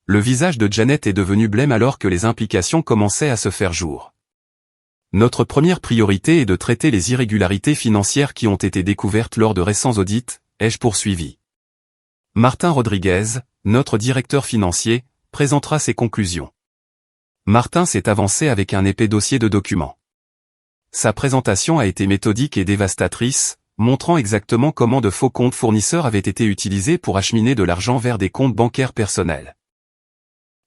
Le visage de Janet est devenu blême alors que les implications commençaient à se faire jour. Notre première priorité est de traiter les irrégularités financières qui ont été découvertes lors de récents audits, ai-je poursuivi. Martin Rodriguez, notre directeur financier, présentera ses conclusions. Martin s'est avancé avec un épais dossier de documents. Sa présentation a été méthodique et dévastatrice, montrant exactement comment de faux comptes fournisseurs avaient été utilisés pour acheminer de l'argent vers des comptes bancaires personnels.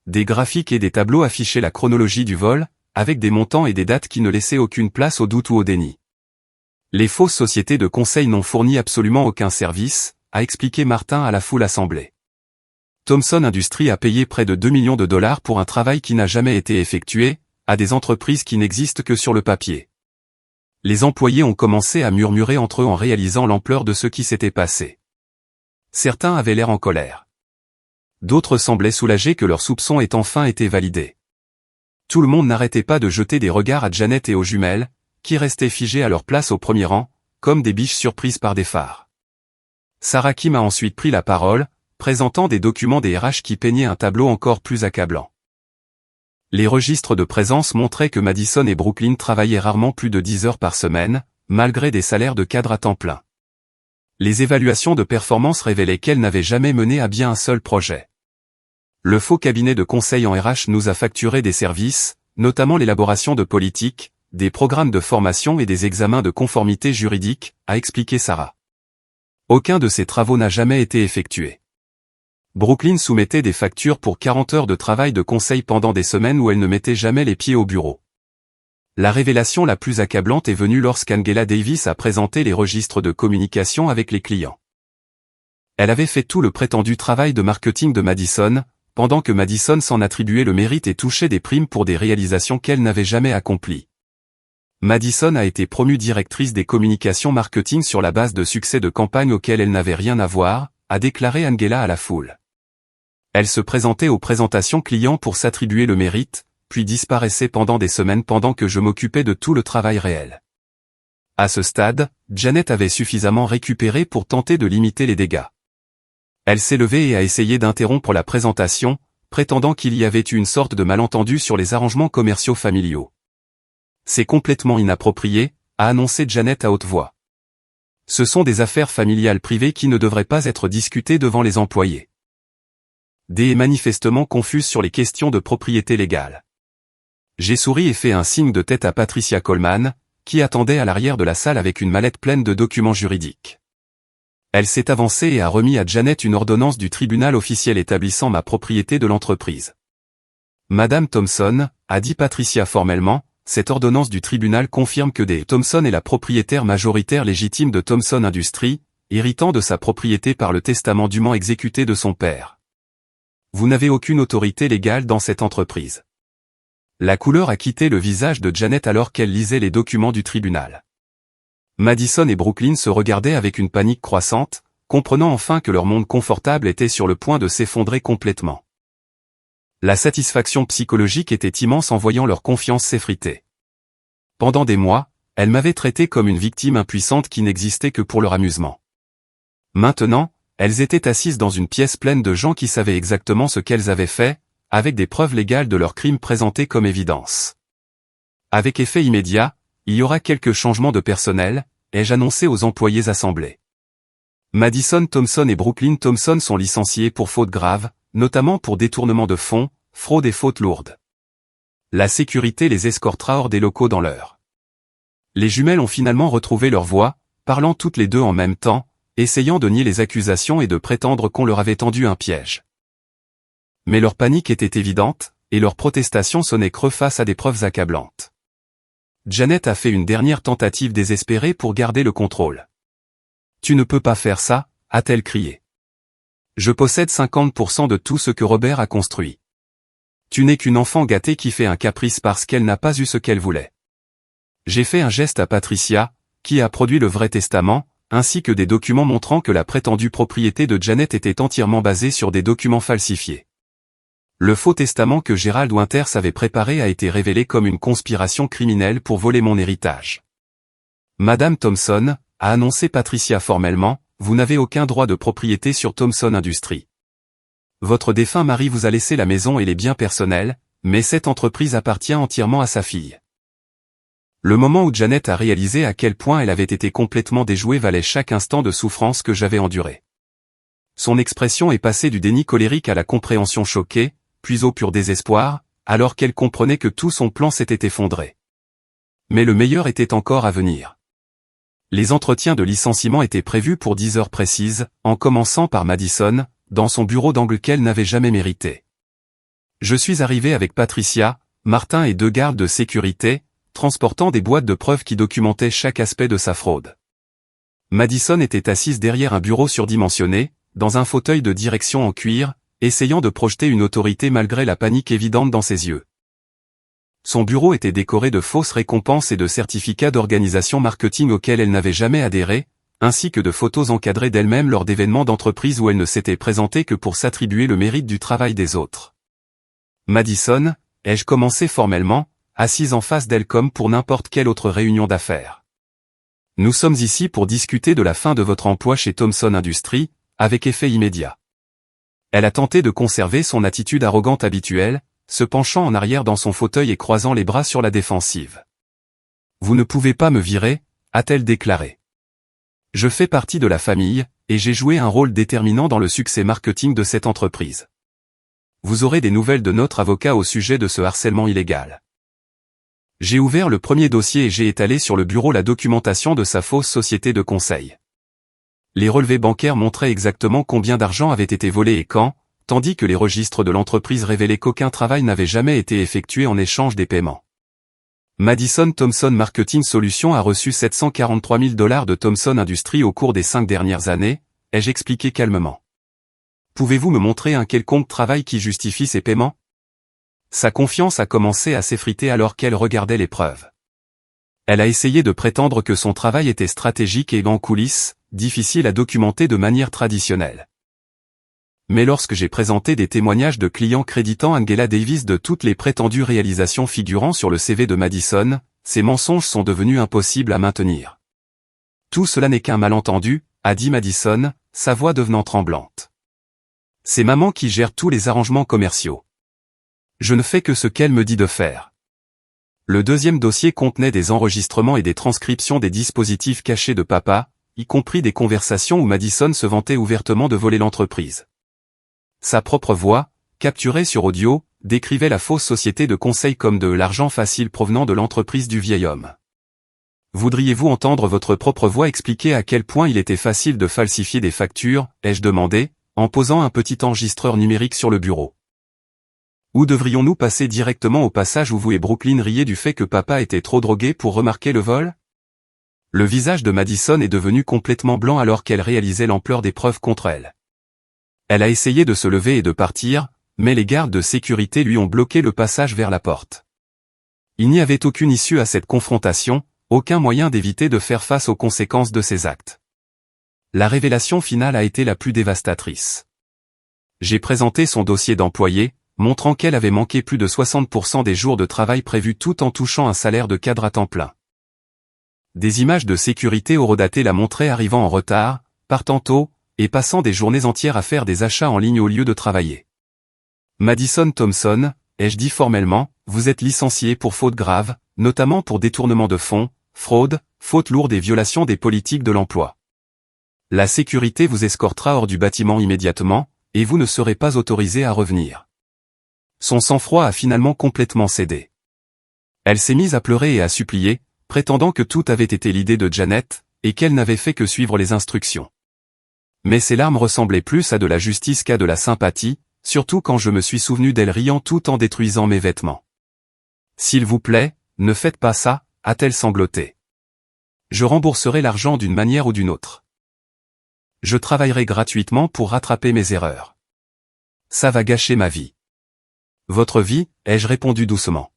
Des graphiques et des tableaux affichaient la chronologie du vol, avec des montants et des dates qui ne laissaient aucune place au doute ou au déni. Les fausses sociétés de conseil n'ont fourni absolument aucun service, a expliqué Martin à la foule assemblée. Thomson Industries a payé près de 2 millions de dollars pour un travail qui n'a jamais été effectué, à des entreprises qui n'existent que sur le papier. Les employés ont commencé à murmurer entre eux en réalisant l'ampleur de ce qui s'était passé. Certains avaient l'air en colère. D'autres semblaient soulagés que leurs soupçons aient enfin été validés. Tout le monde n'arrêtait pas de jeter des regards à Janet et aux jumelles, qui restaient figées à leur place au premier rang, comme des biches surprises par des phares. Sarah Kim a ensuite pris la parole, présentant des documents des RH qui peignaient un tableau encore plus accablant. Les registres de présence montraient que Madison et Brooklyn travaillaient rarement plus de 10 heures par semaine, malgré des salaires de cadre à temps plein. Les évaluations de performance révélaient qu'elles n'avaient jamais mené à bien un seul projet. Le faux cabinet de conseil en RH nous a facturé des services, notamment l'élaboration de politiques, des programmes de formation et des examens de conformité juridique, a expliqué Sarah. Aucun de ces travaux n'a jamais été effectué. Brooklyn soumettait des factures pour 40 heures de travail de conseil pendant des semaines où elle ne mettait jamais les pieds au bureau. La révélation la plus accablante est venue lorsqu'Angela Davis a présenté les registres de communication avec les clients. Elle avait fait tout le prétendu travail de marketing de Madison, pendant que Madison s'en attribuait le mérite et touchait des primes pour des réalisations qu'elle n'avait jamais accomplies. Madison a été promue directrice des communications marketing sur la base de succès de campagnes auxquels elle n'avait rien à voir, a déclaré Angela à la foule. Elle se présentait aux présentations clients pour s'attribuer le mérite, puis disparaissait pendant des semaines pendant que je m'occupais de tout le travail réel. À ce stade, Janet avait suffisamment récupéré pour tenter de limiter les dégâts. Elle s'est levée et a essayé d'interrompre la présentation, prétendant qu'il y avait eu une sorte de malentendu sur les arrangements commerciaux familiaux. C'est complètement inapproprié, a annoncé Janet à haute voix. Ce sont des affaires familiales privées qui ne devraient pas être discutées devant les employés. Dee est manifestement confuse sur les questions de propriété légale. J'ai souri et fait un signe de tête à Patricia Coleman, qui attendait à l'arrière de la salle avec une mallette pleine de documents juridiques. Elle s'est avancée et a remis à Janet une ordonnance du tribunal officiel établissant ma propriété de l'entreprise. Madame Thomson, a dit Patricia formellement, cette ordonnance du tribunal confirme que Dee Thomson est la propriétaire majoritaire légitime de Thomson Industries, héritant de sa propriété par le testament dûment exécuté de son père. Vous n'avez aucune autorité légale dans cette entreprise. La couleur a quitté le visage de Janet alors qu'elle lisait les documents du tribunal. Madison et Brooklyn se regardaient avec une panique croissante, comprenant enfin que leur monde confortable était sur le point de s'effondrer complètement. La satisfaction psychologique était immense en voyant leur confiance s'effriter. Pendant des mois, elles m'avaient traité comme une victime impuissante qui n'existait que pour leur amusement. Maintenant, elles étaient assises dans une pièce pleine de gens qui savaient exactement ce qu'elles avaient fait, avec des preuves légales de leurs crimes présentées comme évidence. Avec effet immédiat, il y aura quelques changements de personnel, ai-je annoncé aux employés assemblés. Madison Thomson et Brooklyn Thomson sont licenciés pour fautes graves, notamment pour détournement de fonds, fraude et fautes lourdes. La sécurité les escortera hors des locaux dans l'heure. Les jumelles ont finalement retrouvé leur voix, parlant toutes les deux en même temps, essayant de nier les accusations et de prétendre qu'on leur avait tendu un piège. Mais leur panique était évidente, et leur protestation sonnait creux face à des preuves accablantes. Janet a fait une dernière tentative désespérée pour garder le contrôle. « Tu ne peux pas faire ça », a-t-elle crié. « Je possède 50% de tout ce que Robert a construit. Tu n'es qu'une enfant gâtée qui fait un caprice parce qu'elle n'a pas eu ce qu'elle voulait. » J'ai fait un geste à Patricia, qui a produit le vrai testament, ainsi que des documents montrant que la prétendue propriété de Janet était entièrement basée sur des documents falsifiés. Le faux testament que Gerald Winters avait préparé a été révélé comme une conspiration criminelle pour voler mon héritage. Madame Thomson, a annoncé Patricia formellement, vous n'avez aucun droit de propriété sur Thomson Industries. Votre défunt mari vous a laissé la maison et les biens personnels, mais cette entreprise appartient entièrement à sa fille. Le moment où Janet a réalisé à quel point elle avait été complètement déjouée valait chaque instant de souffrance que j'avais enduré. Son expression est passée du déni colérique à la compréhension choquée, puis au pur désespoir, alors qu'elle comprenait que tout son plan s'était effondré. Mais le meilleur était encore à venir. Les entretiens de licenciement étaient prévus pour 10 heures précises, en commençant par Madison, dans son bureau d'angle qu'elle n'avait jamais mérité. Je suis arrivé avec Patricia, Martin et 2 gardes de sécurité, transportant des boîtes de preuves qui documentaient chaque aspect de sa fraude. Madison était assise derrière un bureau surdimensionné, dans un fauteuil de direction en cuir, essayant de projeter une autorité malgré la panique évidente dans ses yeux. Son bureau était décoré de fausses récompenses et de certificats d'organisation marketing auxquels elle n'avait jamais adhéré, ainsi que de photos encadrées d'elle-même lors d'événements d'entreprise où elle ne s'était présentée que pour s'attribuer le mérite du travail des autres. Madison, ai-je commencé formellement, assise en face d'elle comme pour n'importe quelle autre réunion d'affaires. Nous sommes ici pour discuter de la fin de votre emploi chez Thomson Industries, avec effet immédiat. Elle a tenté de conserver son attitude arrogante habituelle, se penchant en arrière dans son fauteuil et croisant les bras sur la défensive. Vous ne pouvez pas me virer, a-t-elle déclaré. Je fais partie de la famille, et j'ai joué un rôle déterminant dans le succès marketing de cette entreprise. Vous aurez des nouvelles de notre avocat au sujet de ce harcèlement illégal. J'ai ouvert le premier dossier et j'ai étalé sur le bureau la documentation de sa fausse société de conseil. Les relevés bancaires montraient exactement combien d'argent avait été volé et quand, tandis que les registres de l'entreprise révélaient qu'aucun travail n'avait jamais été effectué en échange des paiements. Madison Thomson Marketing Solutions a reçu 743 000 $ de Thomson Industries au cours des 5 dernières années, ai-je expliqué calmement. Pouvez-vous me montrer un quelconque travail qui justifie ces paiements? Sa confiance a commencé à s'effriter alors qu'elle regardait les preuves. Elle a essayé de prétendre que son travail était stratégique et en coulisses, difficile à documenter de manière traditionnelle. Mais lorsque j'ai présenté des témoignages de clients créditant Angela Davis de toutes les prétendues réalisations figurant sur le CV de Madison, ces mensonges sont devenus impossibles à maintenir. Tout cela n'est qu'un malentendu, a dit Madison, sa voix devenant tremblante. C'est maman qui gère tous les arrangements commerciaux. Je ne fais que ce qu'elle me dit de faire. Le deuxième dossier contenait des enregistrements et des transcriptions des dispositifs cachés de papa, y compris des conversations où Madison se vantait ouvertement de voler l'entreprise. Sa propre voix, capturée sur audio, décrivait la fausse société de conseil comme de l'argent facile provenant de l'entreprise du vieil homme. Voudriez-vous entendre votre propre voix expliquer à quel point il était facile de falsifier des factures, ai-je demandé, en posant un petit enregistreur numérique sur le bureau. Ou devrions-nous passer directement au passage où vous et Brooklyn riez du fait que papa était trop drogué pour remarquer le vol? Le visage de Madison est devenu complètement blanc alors qu'elle réalisait l'ampleur des preuves contre elle. Elle a essayé de se lever et de partir, mais les gardes de sécurité lui ont bloqué le passage vers la porte. Il n'y avait aucune issue à cette confrontation, aucun moyen d'éviter de faire face aux conséquences de ses actes. La révélation finale a été la plus dévastatrice. J'ai présenté son dossier d'employé, montrant qu'elle avait manqué plus de 60% des jours de travail prévus tout en touchant un salaire de cadre à temps plein. Des images de sécurité horodatées la montraient arrivant en retard, partant tôt, et passant des journées entières à faire des achats en ligne au lieu de travailler. Madison Thomson, ai-je dit formellement, vous êtes licencié pour faute grave, notamment pour détournement de fonds, fraude, faute lourde et violation des politiques de l'emploi. La sécurité vous escortera hors du bâtiment immédiatement, et vous ne serez pas autorisé à revenir. Son sang-froid a finalement complètement cédé. Elle s'est mise à pleurer et à supplier, prétendant que tout avait été l'idée de Janet, et qu'elle n'avait fait que suivre les instructions. Mais ses larmes ressemblaient plus à de la justice qu'à de la sympathie, surtout quand je me suis souvenu d'elle riant tout en détruisant mes vêtements. S'il vous plaît, ne faites pas ça, a-t-elle sangloté. Je rembourserai l'argent d'une manière ou d'une autre. Je travaillerai gratuitement pour rattraper mes erreurs. Ça va gâcher ma vie. Votre vie, ai-je répondu doucement.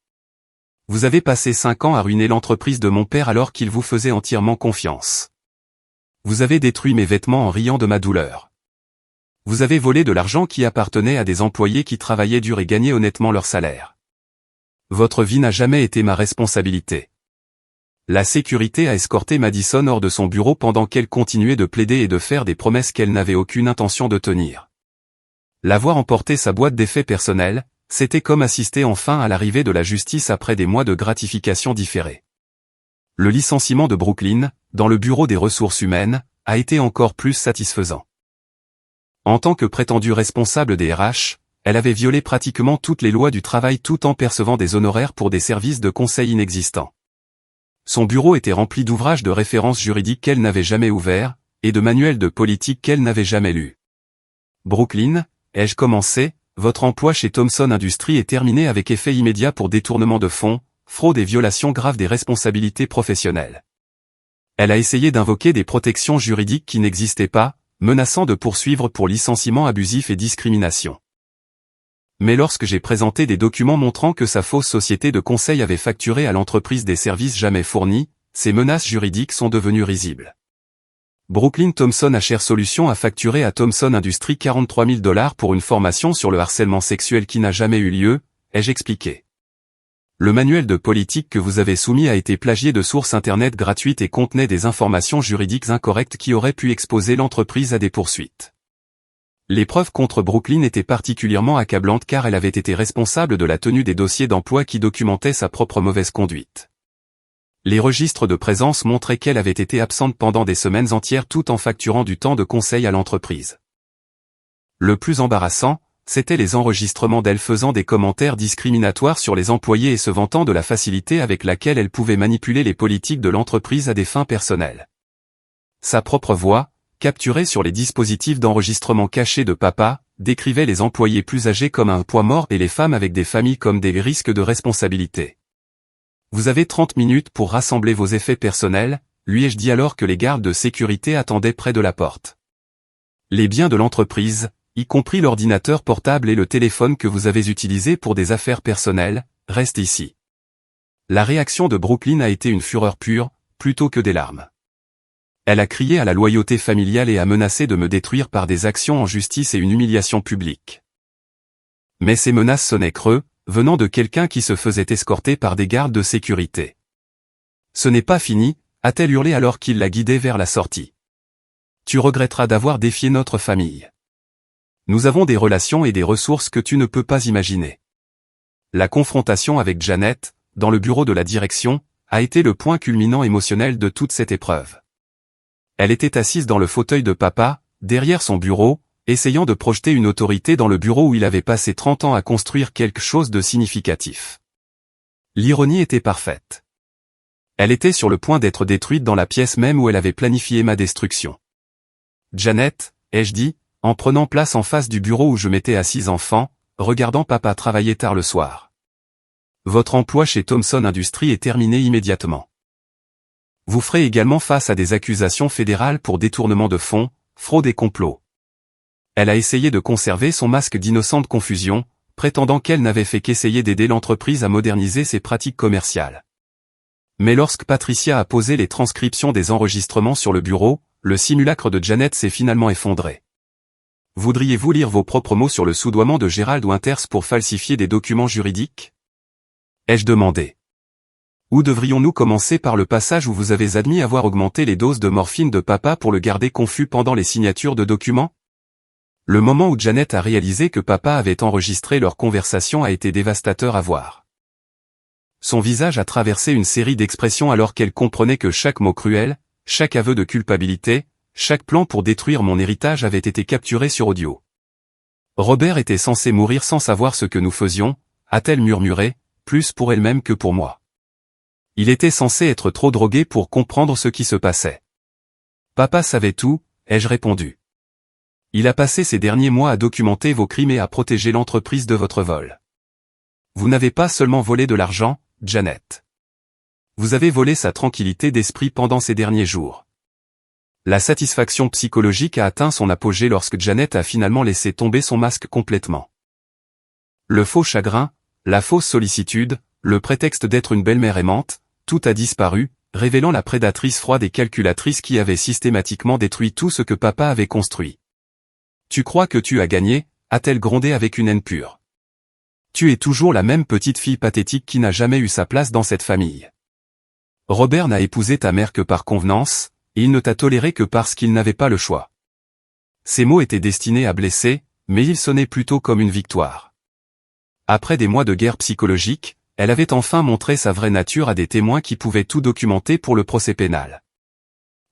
Vous avez passé 5 ans à ruiner l'entreprise de mon père alors qu'il vous faisait entièrement confiance. Vous avez détruit mes vêtements en riant de ma douleur. Vous avez volé de l'argent qui appartenait à des employés qui travaillaient dur et gagnaient honnêtement leur salaire. Votre vie n'a jamais été ma responsabilité. La sécurité a escorté Madison hors de son bureau pendant qu'elle continuait de plaider et de faire des promesses qu'elle n'avait aucune intention de tenir. La voir emporter sa boîte d'effets personnels, c'était comme assister enfin à l'arrivée de la justice après des mois de gratification différée. Le licenciement de Brooklyn, dans le bureau des ressources humaines, a été encore plus satisfaisant. En tant que prétendue responsable des RH, elle avait violé pratiquement toutes les lois du travail tout en percevant des honoraires pour des services de conseil inexistants. Son bureau était rempli d'ouvrages de référence juridiques qu'elle n'avait jamais ouverts, et de manuels de politique qu'elle n'avait jamais lus. Brooklyn, ai-je commencé, votre emploi chez Thomson Industries est terminé avec effet immédiat pour détournement de fonds, fraude et violation grave des responsabilités professionnelles. Elle a essayé d'invoquer des protections juridiques qui n'existaient pas, menaçant de poursuivre pour licenciement abusif et discrimination. Mais lorsque j'ai présenté des documents montrant que sa fausse société de conseil avait facturé à l'entreprise des services jamais fournis, ces menaces juridiques sont devenues risibles. Brooklyn Thomson HR Solutions a facturé à Thomson Industries 43 000 $ pour une formation sur le harcèlement sexuel qui n'a jamais eu lieu, ai-je expliqué. Le manuel de politique que vous avez soumis a été plagié de sources internet gratuites et contenait des informations juridiques incorrectes qui auraient pu exposer l'entreprise à des poursuites. Les preuves contre Brooklyn étaient particulièrement accablantes car elle avait été responsable de la tenue des dossiers d'emploi qui documentaient sa propre mauvaise conduite. Les registres de présence montraient qu'elle avait été absente pendant des semaines entières tout en facturant du temps de conseil à l'entreprise. Le plus embarrassant, c'étaient les enregistrements d'elle faisant des commentaires discriminatoires sur les employés et se vantant de la facilité avec laquelle elle pouvait manipuler les politiques de l'entreprise à des fins personnelles. Sa propre voix, capturée sur les dispositifs d'enregistrement cachés de papa, décrivait les employés plus âgés comme un poids mort et les femmes avec des familles comme des risques de responsabilité. Vous avez 30 minutes pour rassembler vos effets personnels, lui ai-je dit alors que les gardes de sécurité attendaient près de la porte. Les biens de l'entreprise, y compris l'ordinateur portable et le téléphone que vous avez utilisé pour des affaires personnelles, restent ici. La réaction de Brooklyn a été une fureur pure, plutôt que des larmes. Elle a crié à la loyauté familiale et a menacé de me détruire par des actions en justice et une humiliation publique. Mais ces menaces sonnaient creux, venant de quelqu'un qui se faisait escorter par des gardes de sécurité. Ce n'est pas fini, a-t-elle hurlé alors qu'il la guidait vers la sortie. Tu regretteras d'avoir défié notre famille. Nous avons des relations et des ressources que tu ne peux pas imaginer. La confrontation avec Janet, dans le bureau de la direction, a été le point culminant émotionnel de toute cette épreuve. Elle était assise dans le fauteuil de papa, derrière son bureau, essayant de projeter une autorité dans le bureau où il avait passé 30 ans à construire quelque chose de significatif. L'ironie était parfaite. Elle était sur le point d'être détruite dans la pièce même où elle avait planifié ma destruction. Janet, ai-je dit, en prenant place en face du bureau où je m'étais assise enfant, regardant papa travailler tard le soir. Votre emploi chez Thomson Industries est terminé immédiatement. Vous ferez également face à des accusations fédérales pour détournement de fonds, fraude et complot. Elle a essayé de conserver son masque d'innocente confusion, prétendant qu'elle n'avait fait qu'essayer d'aider l'entreprise à moderniser ses pratiques commerciales. Mais lorsque Patricia a posé les transcriptions des enregistrements sur le bureau, le simulacre de Janet s'est finalement effondré. Voudriez-vous lire vos propres mots sur le soudoiement de Gerald Winters pour falsifier des documents juridiques? Ai-je demandé. Ou devrions-nous commencer par le passage où vous avez admis avoir augmenté les doses de morphine de papa pour le garder confus pendant les signatures de documents? Le moment où Janet a réalisé que papa avait enregistré leur conversation a été dévastateur à voir. Son visage a traversé une série d'expressions alors qu'elle comprenait que chaque mot cruel, chaque aveu de culpabilité, chaque plan pour détruire mon héritage avait été capturé sur audio. Robert était censé mourir sans savoir ce que nous faisions, a-t-elle murmuré, plus pour elle-même que pour moi. Il était censé être trop drogué pour comprendre ce qui se passait. Papa savait tout, ai-je répondu. Il a passé ces derniers mois à documenter vos crimes et à protéger l'entreprise de votre vol. Vous n'avez pas seulement volé de l'argent, Janet. Vous avez volé sa tranquillité d'esprit pendant ces derniers jours. La satisfaction psychologique a atteint son apogée lorsque Janet a finalement laissé tomber son masque complètement. Le faux chagrin, la fausse sollicitude, le prétexte d'être une belle-mère aimante, tout a disparu, révélant la prédatrice froide et calculatrice qui avait systématiquement détruit tout ce que papa avait construit. Tu crois que tu as gagné, a-t-elle grondé avec une haine pure. Tu es toujours la même petite fille pathétique qui n'a jamais eu sa place dans cette famille. Robert n'a épousé ta mère que par convenance, et il ne t'a toléré que parce qu'il n'avait pas le choix. Ces mots étaient destinés à blesser, mais ils sonnaient plutôt comme une victoire. Après des mois de guerre psychologique, elle avait enfin montré sa vraie nature à des témoins qui pouvaient tout documenter pour le procès pénal.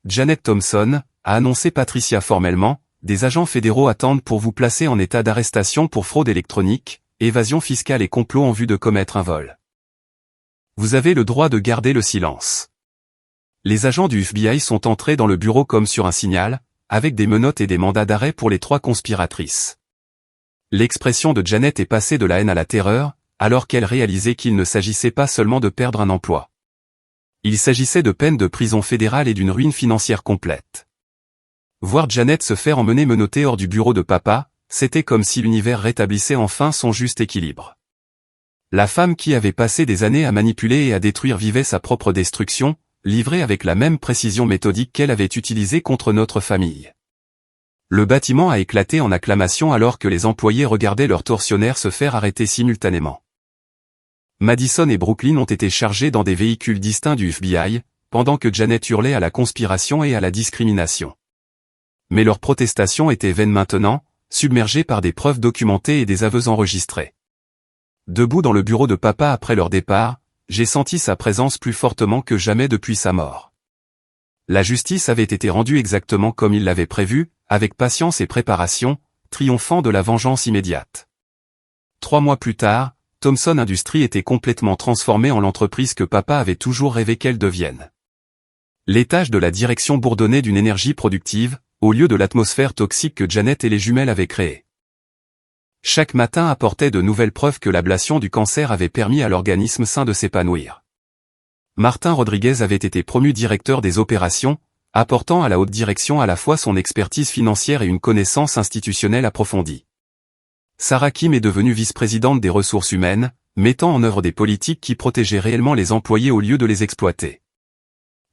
Janet Thomson, a annoncé Patricia formellement, des agents fédéraux attendent pour vous placer en état d'arrestation pour fraude électronique, évasion fiscale et complot en vue de commettre un vol. Vous avez le droit de garder le silence. Les agents du FBI sont entrés dans le bureau comme sur un signal, avec des menottes et des mandats d'arrêt pour les 3 conspiratrices. L'expression de Janet est passée de la haine à la terreur, alors qu'elle réalisait qu'il ne s'agissait pas seulement de perdre un emploi. Il s'agissait de peines de prison fédérale et d'une ruine financière complète. Voir Janet se faire emmener menottée hors du bureau de papa, c'était comme si l'univers rétablissait enfin son juste équilibre. La femme qui avait passé des années à manipuler et à détruire vivait sa propre destruction, livrée avec la même précision méthodique qu'elle avait utilisée contre notre famille. Le bâtiment a éclaté en acclamations alors que les employés regardaient leurs tortionnaires se faire arrêter simultanément. Madison et Brooklyn ont été chargés dans des véhicules distincts du FBI, pendant que Janet hurlait à la conspiration et à la discrimination. Mais leur protestation était vaine maintenant, submergée par des preuves documentées et des aveux enregistrés. Debout dans le bureau de papa après leur départ, j'ai senti sa présence plus fortement que jamais depuis sa mort. La justice avait été rendue exactement comme il l'avait prévu, avec patience et préparation, triomphant de la vengeance immédiate. 3 mois plus tard, Thomson Industries était complètement transformée en l'entreprise que papa avait toujours rêvé qu'elle devienne. L'étage de la direction bourdonnait d'une énergie productive, au lieu de l'atmosphère toxique que Janet et les jumelles avaient créée. Chaque matin apportait de nouvelles preuves que l'ablation du cancer avait permis à l'organisme sain de s'épanouir. Martin Rodriguez avait été promu directeur des opérations, apportant à la haute direction à la fois son expertise financière et une connaissance institutionnelle approfondie. Sarah Kim est devenue vice-présidente des ressources humaines, mettant en œuvre des politiques qui protégeaient réellement les employés au lieu de les exploiter.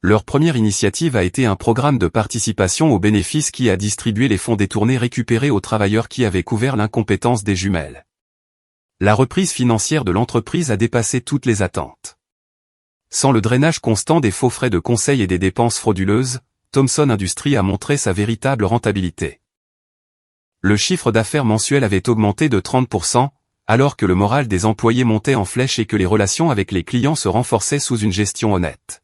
Leur première initiative a été un programme de participation aux bénéfices qui a distribué les fonds détournés récupérés aux travailleurs qui avaient couvert l'incompétence des jumelles. La reprise financière de l'entreprise a dépassé toutes les attentes. Sans le drainage constant des faux frais de conseil et des dépenses frauduleuses, Thomson Industries a montré sa véritable rentabilité. Le chiffre d'affaires mensuel avait augmenté de 30%, alors que le moral des employés montait en flèche et que les relations avec les clients se renforçaient sous une gestion honnête.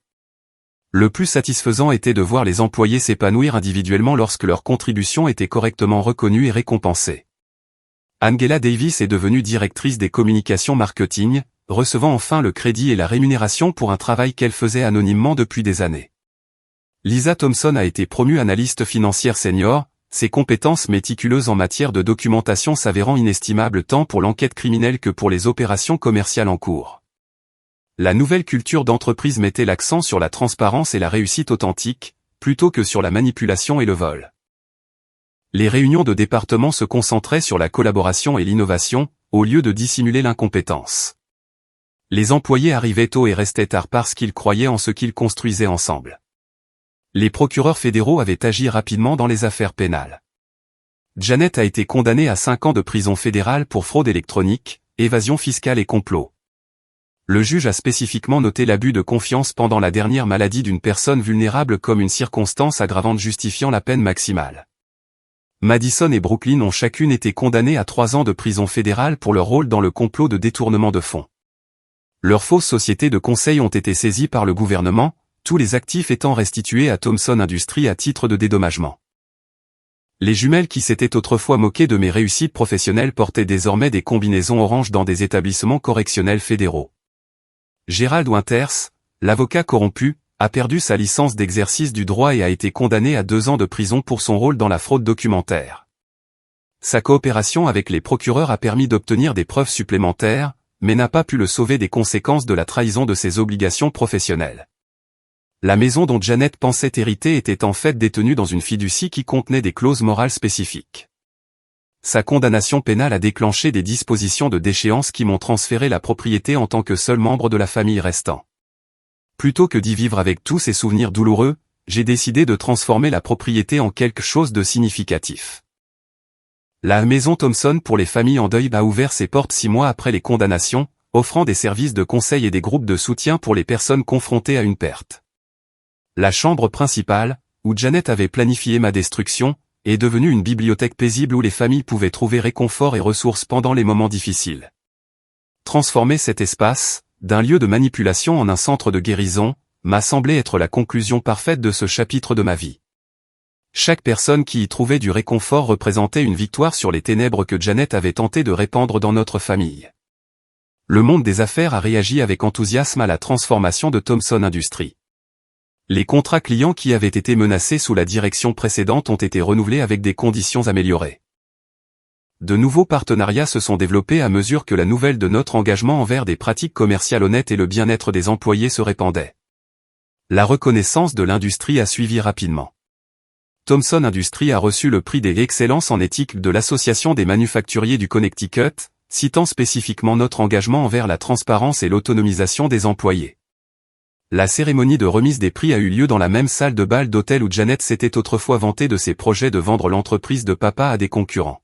Le plus satisfaisant était de voir les employés s'épanouir individuellement lorsque leurs contributions étaient correctement reconnues et récompensées. Angela Davis est devenue directrice des communications marketing, recevant enfin le crédit et la rémunération pour un travail qu'elle faisait anonymement depuis des années. Lisa Thompson a été promue analyste financière senior, ses compétences méticuleuses en matière de documentation s'avérant inestimables tant pour l'enquête criminelle que pour les opérations commerciales en cours. La nouvelle culture d'entreprise mettait l'accent sur la transparence et la réussite authentique, plutôt que sur la manipulation et le vol. Les réunions de département se concentraient sur la collaboration et l'innovation, au lieu de dissimuler l'incompétence. Les employés arrivaient tôt et restaient tard parce qu'ils croyaient en ce qu'ils construisaient ensemble. Les procureurs fédéraux avaient agi rapidement dans les affaires pénales. Janet a été condamnée à 5 ans de prison fédérale pour fraude électronique, évasion fiscale et complot. Le juge a spécifiquement noté l'abus de confiance pendant la dernière maladie d'une personne vulnérable comme une circonstance aggravante justifiant la peine maximale. Madison et Brooklyn ont chacune été condamnées à 3 ans de prison fédérale pour leur rôle dans le complot de détournement de fonds. Leurs fausses sociétés de conseil ont été saisies par le gouvernement, tous les actifs étant restitués à Thomson Industries à titre de dédommagement. Les jumelles qui s'étaient autrefois moquées de mes réussites professionnelles portaient désormais des combinaisons oranges dans des établissements correctionnels fédéraux. Gérald Winters, l'avocat corrompu, a perdu sa licence d'exercice du droit et a été condamné à 2 ans de prison pour son rôle dans la fraude documentaire. Sa coopération avec les procureurs a permis d'obtenir des preuves supplémentaires, mais n'a pas pu le sauver des conséquences de la trahison de ses obligations professionnelles. La maison dont Janet pensait hériter était en fait détenue dans une fiducie qui contenait des clauses morales spécifiques. Sa condamnation pénale a déclenché des dispositions de déchéance qui m'ont transféré la propriété en tant que seul membre de la famille restant. Plutôt que d'y vivre avec tous ces souvenirs douloureux, j'ai décidé de transformer la propriété en quelque chose de significatif. La maison Thomson pour les familles en deuil a ouvert ses portes 6 mois après les condamnations, offrant des services de conseil et des groupes de soutien pour les personnes confrontées à une perte. La chambre principale, où Janet avait planifié ma destruction, est devenue une bibliothèque paisible où les familles pouvaient trouver réconfort et ressources pendant les moments difficiles. Transformer cet espace, d'un lieu de manipulation en un centre de guérison, m'a semblé être la conclusion parfaite de ce chapitre de ma vie. Chaque personne qui y trouvait du réconfort représentait une victoire sur les ténèbres que Janet avait tenté de répandre dans notre famille. Le monde des affaires a réagi avec enthousiasme à la transformation de Thomson Industries. Les contrats clients qui avaient été menacés sous la direction précédente ont été renouvelés avec des conditions améliorées. De nouveaux partenariats se sont développés à mesure que la nouvelle de notre engagement envers des pratiques commerciales honnêtes et le bien-être des employés se répandait. La reconnaissance de l'industrie a suivi rapidement. Thomson Industries a reçu le prix des excellences en éthique de l'Association des manufacturiers du Connecticut, citant spécifiquement notre engagement envers la transparence et l'autonomisation des employés. La cérémonie de remise des prix a eu lieu dans la même salle de bal d'hôtel où Janet s'était autrefois vantée de ses projets de vendre l'entreprise de papa à des concurrents.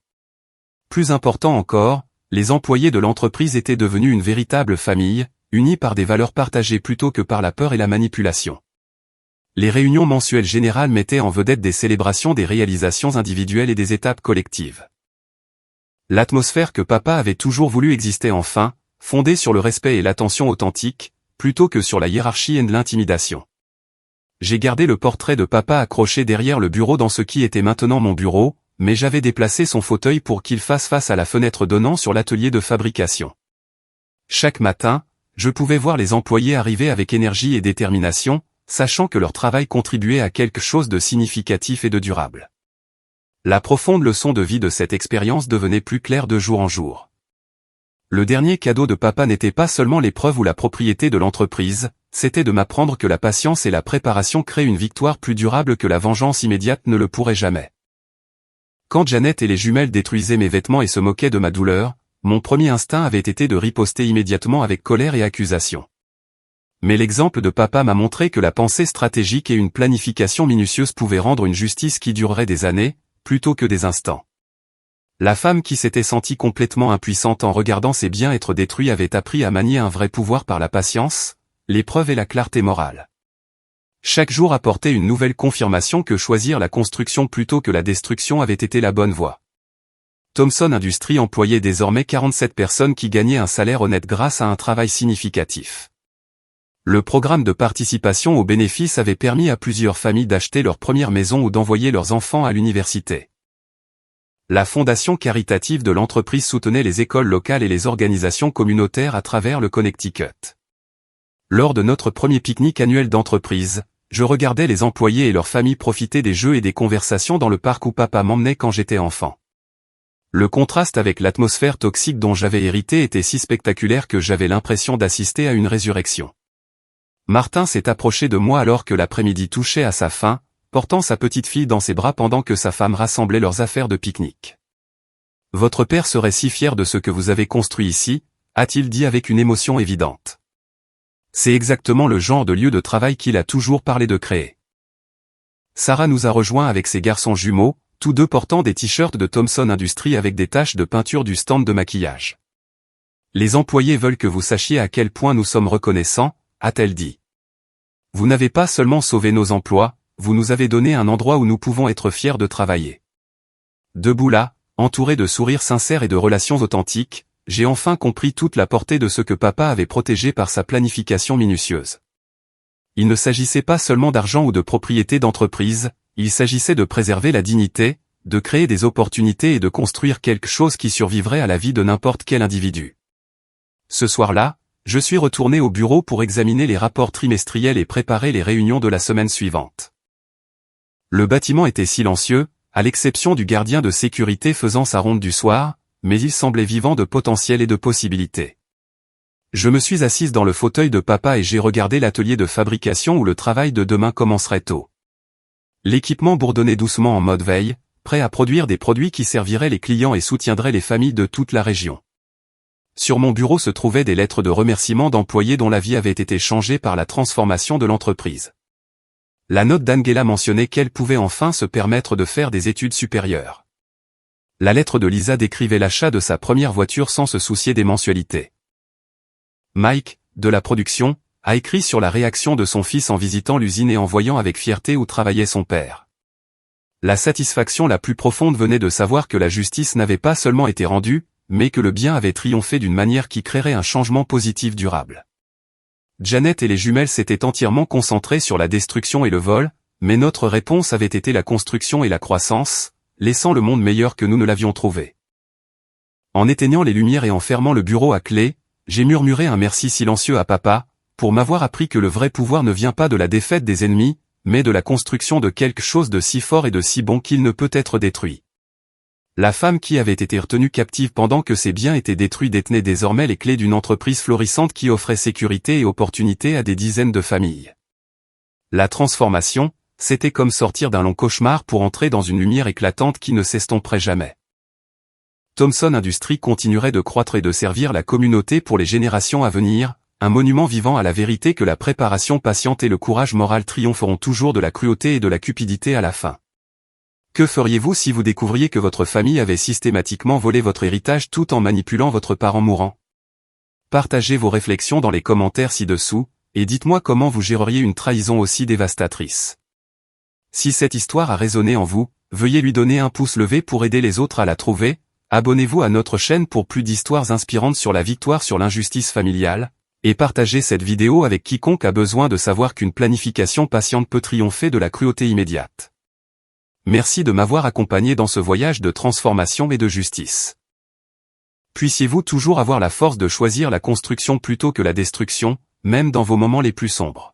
Plus important encore, les employés de l'entreprise étaient devenus une véritable famille, unis par des valeurs partagées plutôt que par la peur et la manipulation. Les réunions mensuelles générales mettaient en vedette des célébrations des réalisations individuelles et des étapes collectives. L'atmosphère que papa avait toujours voulu existait enfin, fondée sur le respect et l'attention authentique, plutôt que sur la hiérarchie et l'intimidation. J'ai gardé le portrait de papa accroché derrière le bureau dans ce qui était maintenant mon bureau, mais j'avais déplacé son fauteuil pour qu'il fasse face à la fenêtre donnant sur l'atelier de fabrication. Chaque matin, je pouvais voir les employés arriver avec énergie et détermination, sachant que leur travail contribuait à quelque chose de significatif et de durable. La profonde leçon de vie de cette expérience devenait plus claire de jour en jour. Le dernier cadeau de papa n'était pas seulement l'épreuve ou la propriété de l'entreprise, c'était de m'apprendre que la patience et la préparation créent une victoire plus durable que la vengeance immédiate ne le pourrait jamais. Quand Janet et les jumelles détruisaient mes vêtements et se moquaient de ma douleur, mon premier instinct avait été de riposter immédiatement avec colère et accusation. Mais l'exemple de papa m'a montré que la pensée stratégique et une planification minutieuse pouvaient rendre une justice qui durerait des années, plutôt que des instants. La femme qui s'était sentie complètement impuissante en regardant ses biens être détruits avait appris à manier un vrai pouvoir par la patience, l'épreuve et la clarté morale. Chaque jour apportait une nouvelle confirmation que choisir la construction plutôt que la destruction avait été la bonne voie. Thomson Industries employait désormais 47 personnes qui gagnaient un salaire honnête grâce à un travail significatif. Le programme de participation aux bénéfices avait permis à plusieurs familles d'acheter leur première maison ou d'envoyer leurs enfants à l'université. La fondation caritative de l'entreprise soutenait les écoles locales et les organisations communautaires à travers le Connecticut. Lors de notre premier pique-nique annuel d'entreprise, je regardais les employés et leurs familles profiter des jeux et des conversations dans le parc où papa m'emmenait quand j'étais enfant. Le contraste avec l'atmosphère toxique dont j'avais hérité était si spectaculaire que j'avais l'impression d'assister à une résurrection. Martin s'est approché de moi alors que l'après-midi touchait à sa fin, portant sa petite fille dans ses bras pendant que sa femme rassemblait leurs affaires de pique-nique. « Votre père serait si fier de ce que vous avez construit ici », a-t-il dit avec une émotion évidente. C'est exactement le genre de lieu de travail qu'il a toujours parlé de créer. Sarah nous a rejoints avec ses garçons jumeaux, tous deux portant des t-shirts de Thomson Industries avec des taches de peinture du stand de maquillage. Les employés veulent que vous sachiez à quel point nous sommes reconnaissants, a-t-elle dit. Vous n'avez pas seulement sauvé nos emplois, vous nous avez donné un endroit où nous pouvons être fiers de travailler. Debout là, entouré de sourires sincères et de relations authentiques, j'ai enfin compris toute la portée de ce que papa avait protégé par sa planification minutieuse. Il ne s'agissait pas seulement d'argent ou de propriété d'entreprise, il s'agissait de préserver la dignité, de créer des opportunités et de construire quelque chose qui survivrait à la vie de n'importe quel individu. Ce soir-là, je suis retourné au bureau pour examiner les rapports trimestriels et préparer les réunions de la semaine suivante. Le bâtiment était silencieux, à l'exception du gardien de sécurité faisant sa ronde du soir, mais il semblait vivant de potentiel et de possibilités. Je me suis assise dans le fauteuil de papa et j'ai regardé l'atelier de fabrication où le travail de demain commencerait tôt. L'équipement bourdonnait doucement en mode veille, prêt à produire des produits qui serviraient les clients et soutiendraient les familles de toute la région. Sur mon bureau se trouvaient des lettres de remerciement d'employés dont la vie avait été changée par la transformation de l'entreprise. La note d'Angela mentionnait qu'elle pouvait enfin se permettre de faire des études supérieures. La lettre de Lisa décrivait l'achat de sa première voiture sans se soucier des mensualités. Mike, de la production, a écrit sur la réaction de son fils en visitant l'usine et en voyant avec fierté où travaillait son père. La satisfaction la plus profonde venait de savoir que la justice n'avait pas seulement été rendue, mais que le bien avait triomphé d'une manière qui créerait un changement positif durable. Janet et les jumelles s'étaient entièrement concentrées sur la destruction et le vol, Mais notre réponse avait été la construction et la croissance, laissant le monde meilleur que nous ne l'avions trouvé. En éteignant les lumières et en fermant le bureau à clé, j'ai murmuré un merci silencieux à papa, pour m'avoir appris que le vrai pouvoir ne vient pas de la défaite des ennemis, mais de la construction de quelque chose de si fort et de si bon qu'il ne peut être détruit. La femme qui avait été retenue captive pendant que ses biens étaient détruits détenait désormais les clés d'une entreprise florissante qui offrait sécurité et opportunité à des dizaines de familles. La transformation, c'était comme sortir d'un long cauchemar pour entrer dans une lumière éclatante qui ne s'estomperait jamais. Thomson Industries continuerait de croître et de servir la communauté pour les générations à venir, un monument vivant à la vérité que la préparation patiente et le courage moral triompheront toujours de la cruauté et de la cupidité à la fin. Que feriez-vous si vous découvriez que votre famille avait systématiquement volé votre héritage tout en manipulant votre parent mourant? Partagez vos réflexions dans les commentaires ci-dessous, et dites-moi comment vous géreriez une trahison aussi dévastatrice. Si cette histoire a résonné en vous, veuillez lui donner un pouce levé pour aider les autres à la trouver, abonnez-vous à notre chaîne pour plus d'histoires inspirantes sur la victoire sur l'injustice familiale, et partagez cette vidéo avec quiconque a besoin de savoir qu'une planification patiente peut triompher de la cruauté immédiate. Merci de m'avoir accompagné dans ce voyage de transformation et de justice. Puissiez-vous toujours avoir la force de choisir la construction plutôt que la destruction, même dans vos moments les plus sombres.